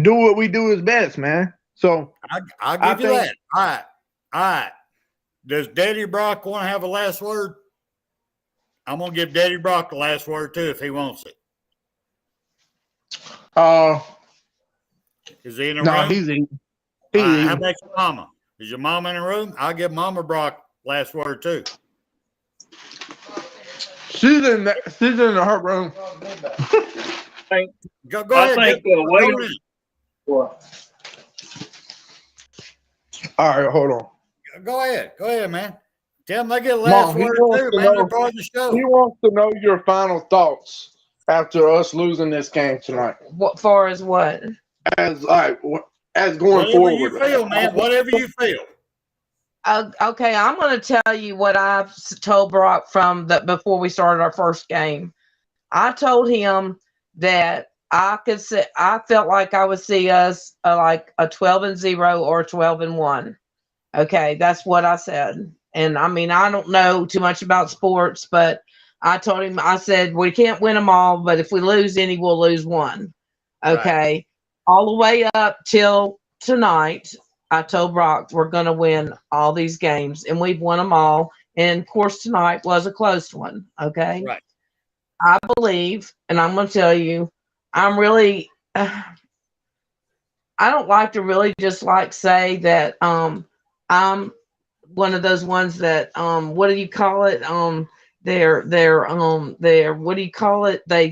[SPEAKER 6] do what we do is best, man. So
[SPEAKER 5] I'll give you that. All right. Does Daddy Brock want to have a last word? I'm gonna give Daddy Brock the last word too if he wants it. Is he in the room?
[SPEAKER 6] He's in.
[SPEAKER 5] How about your mama? Is your mama in the room? I'll give Mama Brock last word too.
[SPEAKER 6] She's in her room.
[SPEAKER 5] Go ahead.
[SPEAKER 6] All right, hold on.
[SPEAKER 5] Go ahead, man. Tell him they get last word too, man. They're part of the show.
[SPEAKER 6] He wants to know your final thoughts after us losing this game tonight.
[SPEAKER 8] What far as what?
[SPEAKER 6] As going
[SPEAKER 5] Whatever
[SPEAKER 6] forward.
[SPEAKER 5] you feel, man. Whatever you feel.
[SPEAKER 8] Okay, I'm going to tell you what I've told Brock before we started our first game. I told him that I felt like I would see us like a 12-0 or 12-1. Okay, that's what I said. And I mean, I don't know too much about sports, but I told him, I said, we can't win them all, but if we lose any, we'll lose one. Okay. Right. All the way up till tonight, I told Brock we're going to win all these games, and we've won them all. And of course, tonight was a close one. Okay.
[SPEAKER 5] Right.
[SPEAKER 8] I believe, and I'm going to tell you, I'm really, I don't like to really just like say that I'm one of those ones that what do you call it? They're what do you call it? They're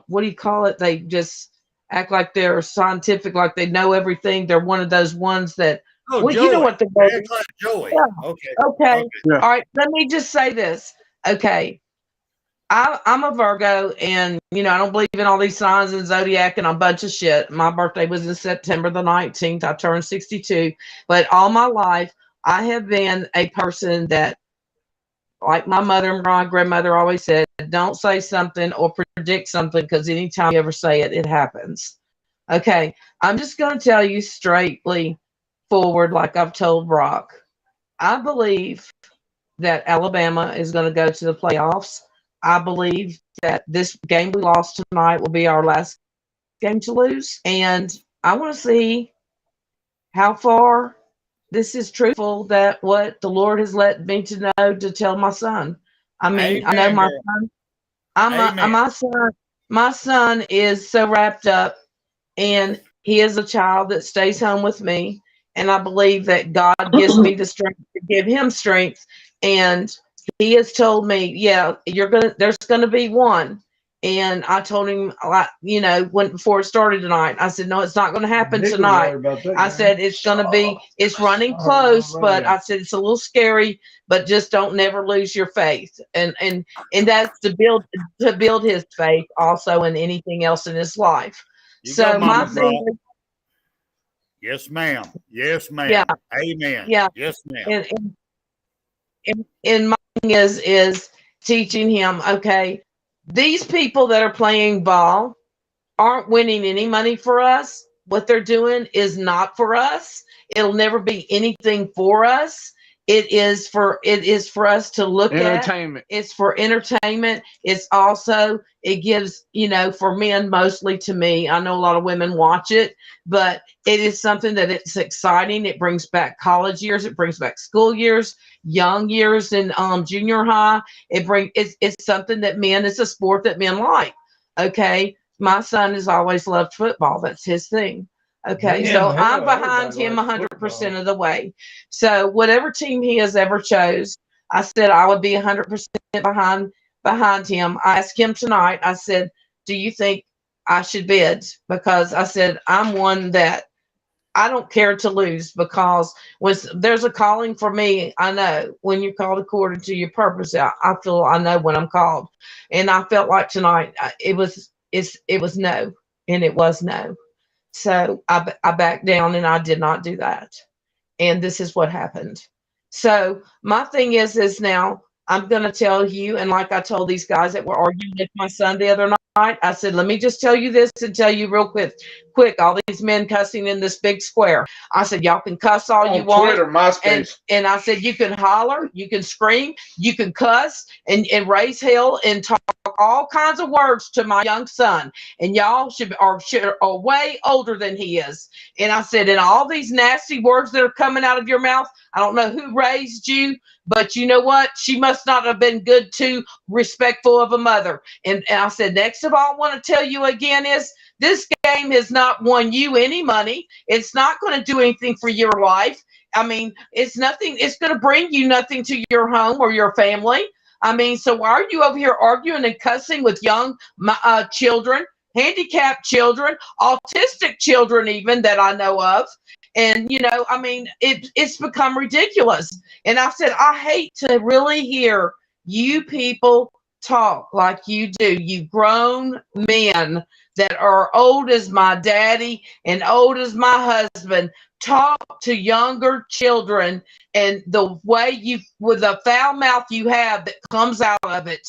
[SPEAKER 8] what do you call it? They just act like they're scientific, like they know everything. They're one of those ones that you know what the word is.
[SPEAKER 5] Joey.
[SPEAKER 8] Yeah. Okay. Yeah. All right. Let me just say this. Okay. I'm a Virgo, and I don't believe in all these signs and zodiac and a bunch of shit. My birthday was in September the 19th. I turned 62, but all my life I have been a person that, like my mother and my grandmother always said, don't say something or predict something, because anytime you ever say it, it happens. Okay, I'm just going to tell you straightly forward, like I've told Brock. I believe that Alabama is going to go to the playoffs. I believe that this game we lost tonight will be our last game to lose. And I want to see how far this is truthful, that what the Lord has let me to know to tell my son. I mean, I know
[SPEAKER 5] Amen,
[SPEAKER 8] my
[SPEAKER 5] girl.
[SPEAKER 8] son,
[SPEAKER 5] Amen.
[SPEAKER 8] my son is so wrapped up, and he is a child that stays home with me. And I believe that God gives me the strength to give him strength. And he has told me, yeah, there's gonna be one. And I told him, when before it started tonight, I said, no, it's not going to happen tonight. I said, it's running close, but I said, it's a little scary, but just don't never lose your faith. And that's to build his faith also in anything else in his life.
[SPEAKER 5] You
[SPEAKER 8] So
[SPEAKER 5] go,
[SPEAKER 8] my
[SPEAKER 5] Mama
[SPEAKER 8] thing
[SPEAKER 5] Brock. Yes, ma'am. Yes, ma'am.
[SPEAKER 8] Yeah.
[SPEAKER 5] Amen.
[SPEAKER 8] Yeah.
[SPEAKER 5] Yes, ma'am.
[SPEAKER 8] And my thing is teaching him, okay, these people that are playing ball aren't winning any money for us. What they're doing is not for us. It'll never be anything for us. It is for us to look
[SPEAKER 6] Entertainment.
[SPEAKER 8] at. It's for entertainment. It's also, it gives, for men, mostly to me. I know a lot of women watch it, but it is something that it's exciting. It brings back college years. It brings back school years, young years in junior high. It's something that it's a sport that men like. Okay. My son has always loved football. That's his thing. Okay, so I'm behind him 100% of the way. So whatever team he has ever chose, I said I would be 100% behind him. I asked him tonight. I said, "Do you think I should bid?" Because I said I'm one that I don't care to lose, because when there's a calling for me, I know when you're called according to your purpose. I feel I know when I'm called, and I felt like tonight it was no, and it was no. So I backed down and I did not do that. And this is what happened. So my thing is now I'm going to tell you, and like I told these guys that were arguing with my son the other night, I said, let me just tell you this and tell you real quick, all these men cussing in this big square. I said, y'all can cuss all you want.
[SPEAKER 6] Twitter, MySpace.
[SPEAKER 8] And I said, you can holler, you can scream, you can cuss and raise hell and talk all kinds of words to my young son. And y'all are way older than he is. And I said, and all these nasty words that are coming out of your mouth, I don't know who raised you, but you know what? She must not have been good to respectful of a mother. And I said, next of all, I want to tell you again is this game has not won you any money. It's not going to do anything for your life. I mean, it's nothing. It's going to bring you nothing to your home or your family. I mean, so why are you over here arguing and cussing with young children, handicapped children, autistic children, even that I know of? And, I mean, it's become ridiculous. And I said, I hate to really hear you people talk like you do. You grown men that are old as my daddy and old as my husband talk to younger children, and the way with the foul mouth you have that comes out of it.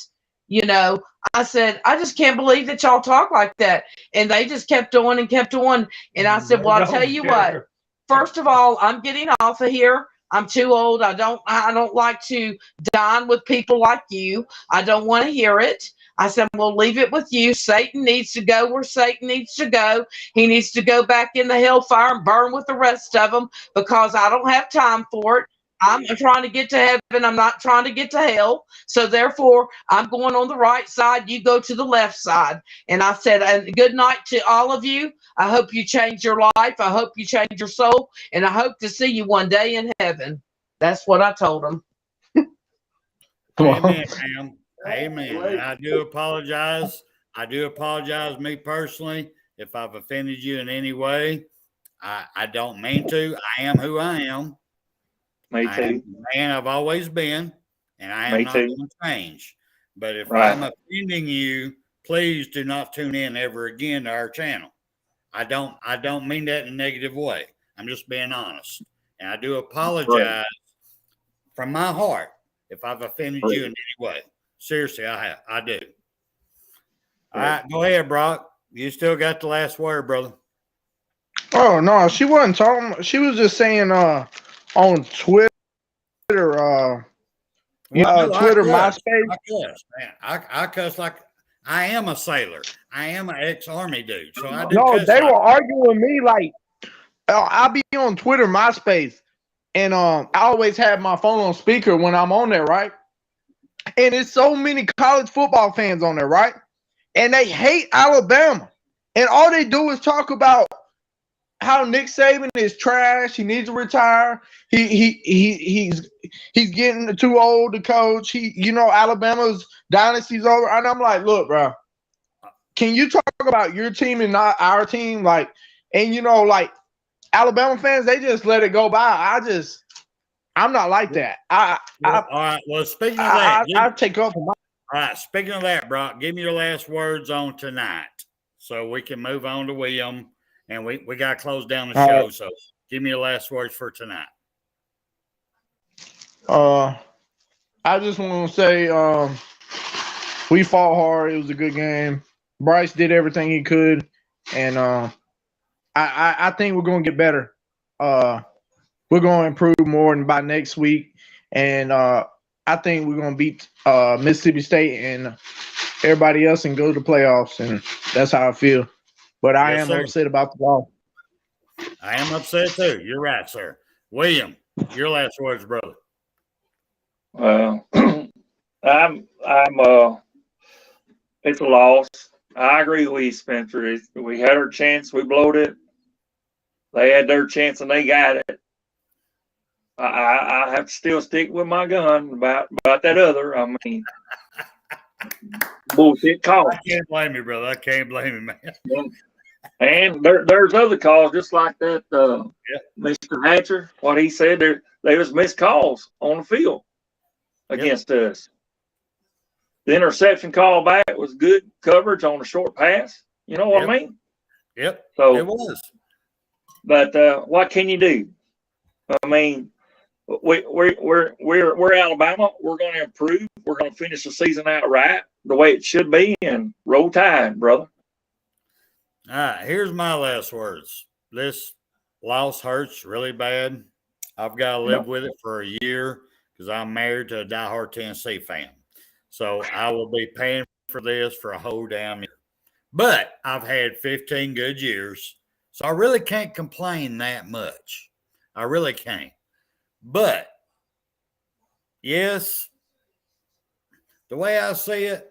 [SPEAKER 8] I said, I just can't believe that y'all talk like that. And they just kept on and kept on. And I said, well, I'll tell you what. First of all, I'm getting off of here. I'm too old. I don't like to dine with people like you. I don't want to hear it. I said, we'll leave it with you. Satan needs to go where Satan needs to go. He needs to go back in the hellfire and burn with the rest of them, because I don't have time for it. I'm trying to get to heaven. I'm not trying to get to hell. So therefore, I'm going on the right side. You go to the left side. And I said, and good night to all of you. I hope you change your life. I hope you change your soul. And I hope to see you one day in heaven. That's what I told them.
[SPEAKER 5] Amen, ma'am. Amen. And I do apologize. Me personally, if I've offended you in any way. I don't mean to. I am who I am.
[SPEAKER 4] Me too.
[SPEAKER 5] I am the man I've always been, and I am
[SPEAKER 4] Me
[SPEAKER 5] not
[SPEAKER 4] too.
[SPEAKER 5] going to change. But if
[SPEAKER 4] Right.
[SPEAKER 5] I'm offending you, please do not tune in ever again to our channel. I don't mean that in a negative way. I'm just being honest. And I do apologize from my heart if I've offended you in any way. Seriously, I do. All right, go ahead, Brock. You still got the last word, brother.
[SPEAKER 6] Oh no, she wasn't talking. She was just saying on Twitter. Twitter,
[SPEAKER 5] I cuss.
[SPEAKER 6] MySpace.
[SPEAKER 5] I cuss, man. I cuss like I am a sailor. I am an ex-army dude, so I do
[SPEAKER 6] No,
[SPEAKER 5] cuss
[SPEAKER 6] they
[SPEAKER 5] like
[SPEAKER 6] were arguing with me like I'll be on Twitter, MySpace, and I always have my phone on speaker when I'm on there, right? And it's so many college football fans on there, right? And they hate Alabama, and all they do is talk about how Nick Saban is trash. He needs to retire. He's getting too old to coach. Alabama's dynasty's over. And I'm like, look, bro, can you talk about your team and not our team? Like, and like Alabama fans, they just let it go by. I'm not like that.
[SPEAKER 5] all right. Well, speaking of that,
[SPEAKER 6] I take up for my.
[SPEAKER 5] All right. Speaking of that, Brock, give me your last words on tonight, so we can move on to William, and we got to close down the show. Right. So, give me your last words for tonight.
[SPEAKER 6] I just want to say, we fought hard. It was a good game. Bryce did everything he could, and I think we're going to get better. We're going to improve more by next week, and I think we're going to beat Mississippi State and everybody else and go to the playoffs, and that's how I feel. But I am upset about the loss.
[SPEAKER 5] I am upset too. You're right, sir. William, your last words, brother.
[SPEAKER 4] It's a loss. I agree with you, Spencer. We had our chance, we blowed it. They had their chance and they got it. I have to still stick with my gun about that other. I mean, bullshit call.
[SPEAKER 5] I can't blame you, brother. I can't blame you, man.
[SPEAKER 4] And there's other calls just like that. Mr. Hatcher, what he said, there was missed calls on the field against us. The interception call back was good coverage on a short pass. You know what I mean?
[SPEAKER 5] Yep.
[SPEAKER 4] So
[SPEAKER 5] it was.
[SPEAKER 4] But what can you do? I mean, we're Alabama. We're going to improve. We're going to finish the season out right, the way it should be, and roll tide, brother.
[SPEAKER 5] All right, here's my last words. This loss hurts really bad. I've got to live with it for a year because I'm married to a diehard Tennessee fan. So I will be paying for this for a whole damn year. But I've had 15 good years, so I really can't complain that much. I really can't. But, yes, the way I see it,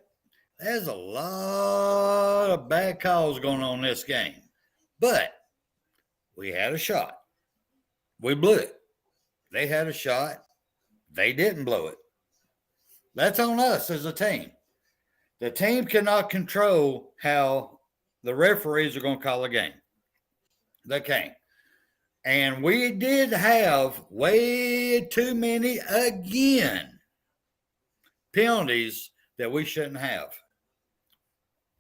[SPEAKER 5] there's a lot of bad calls going on in this game. But we had a shot. We blew it. They had a shot. They didn't blow it. That's on us as a team. The team cannot control how the referees are going to call a game. They can't. And we did have way too many, again, penalties that we shouldn't have.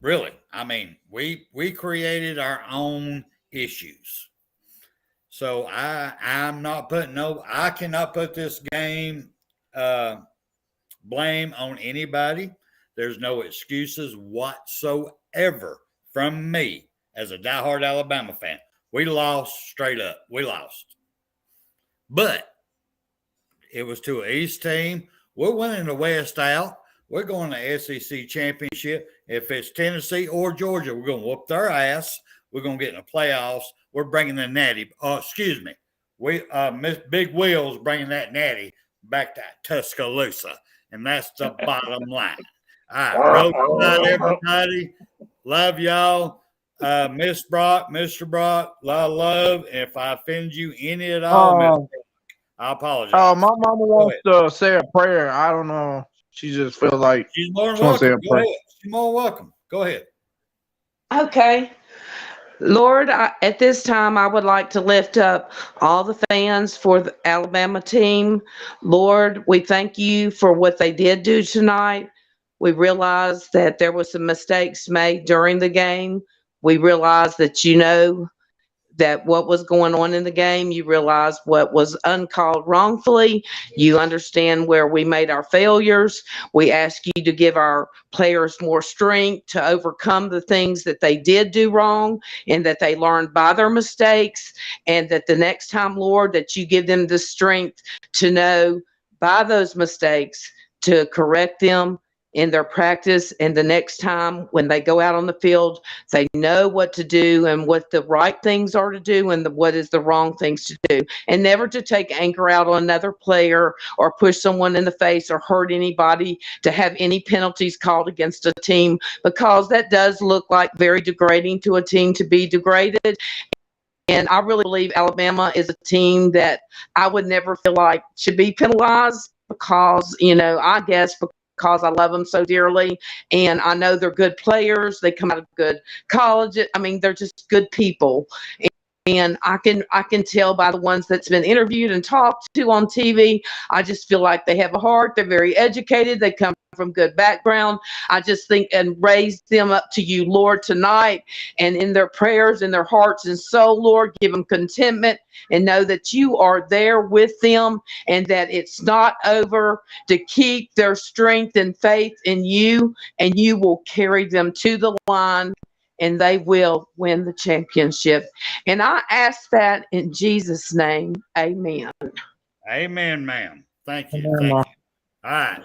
[SPEAKER 5] Really. I mean, we created our own issues. So I'm not putting I cannot put this game blame on anybody. There's no excuses whatsoever from me as a diehard Alabama fan. We lost straight up. We lost. But it was to an East team. We're winning the West out. We're going to SEC championship. If it's Tennessee or Georgia, we're going to whoop their ass. We're going to get in the playoffs. We're bringing the natty. Miss Big Will's bringing that natty back to Tuscaloosa. And that's the bottom line. All right. Good night, everybody. Love y'all. Miss Brock, Mr. Brock, love. If I offend you any at all, I apologize.
[SPEAKER 6] My mama wants to say a prayer. I don't know. She just feels like
[SPEAKER 5] she's more than welcome. Go ahead. She's more welcome. Go ahead.
[SPEAKER 8] Okay. Lord, at this time, I would like to lift up all the fans for the Alabama team. Lord, we thank you for what they did do tonight. We realize that there were some mistakes made during the game. We realize that that what was going on in the game. You realize what was uncalled wrongfully. You understand where we made our failures. We ask you to give our players more strength to overcome the things that they did do wrong and that they learned by their mistakes, and that the next time, Lord, that you give them the strength to know by those mistakes to correct them in their practice, and the next time when they go out on the field, they know what to do and what the right things are to do and what is the wrong things to do, and never to take anger out on another player or push someone in the face or hurt anybody, to have any penalties called against a team, because that does look like very degrading to a team to be degraded. And I really believe Alabama is a team that I would never feel like should be penalized, because, I guess because I love them so dearly, and I know they're good players. They come out of good college. I mean, they're just good people. And I can tell by the ones that's been interviewed and talked to on TV. I just feel like they have a heart. They're very educated. They come from good background. I just think and raise them up to you, Lord, tonight, and in their prayers, in their hearts and soul, Lord, give them contentment and know that you are there with them and that it's not over, to keep their strength and faith in you, and you will carry them to the line, and they will win the championship. And I ask that in Jesus' name. Amen.
[SPEAKER 5] Amen, ma'am. Thank you.
[SPEAKER 6] Amen,
[SPEAKER 5] Thank
[SPEAKER 6] ma'am.
[SPEAKER 5] you. All right.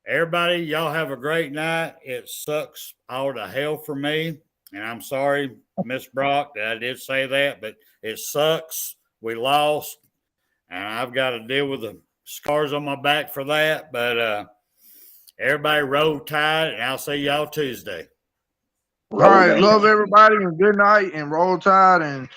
[SPEAKER 5] Everybody, y'all have a great night. It sucks all to hell for me. And I'm sorry, Miss Brock, that I did say that, but it sucks. We lost. And I've got to deal with the scars on my back for that. But everybody roll tide, and I'll see y'all Tuesday.
[SPEAKER 6] All right, love everybody and good night and roll tide and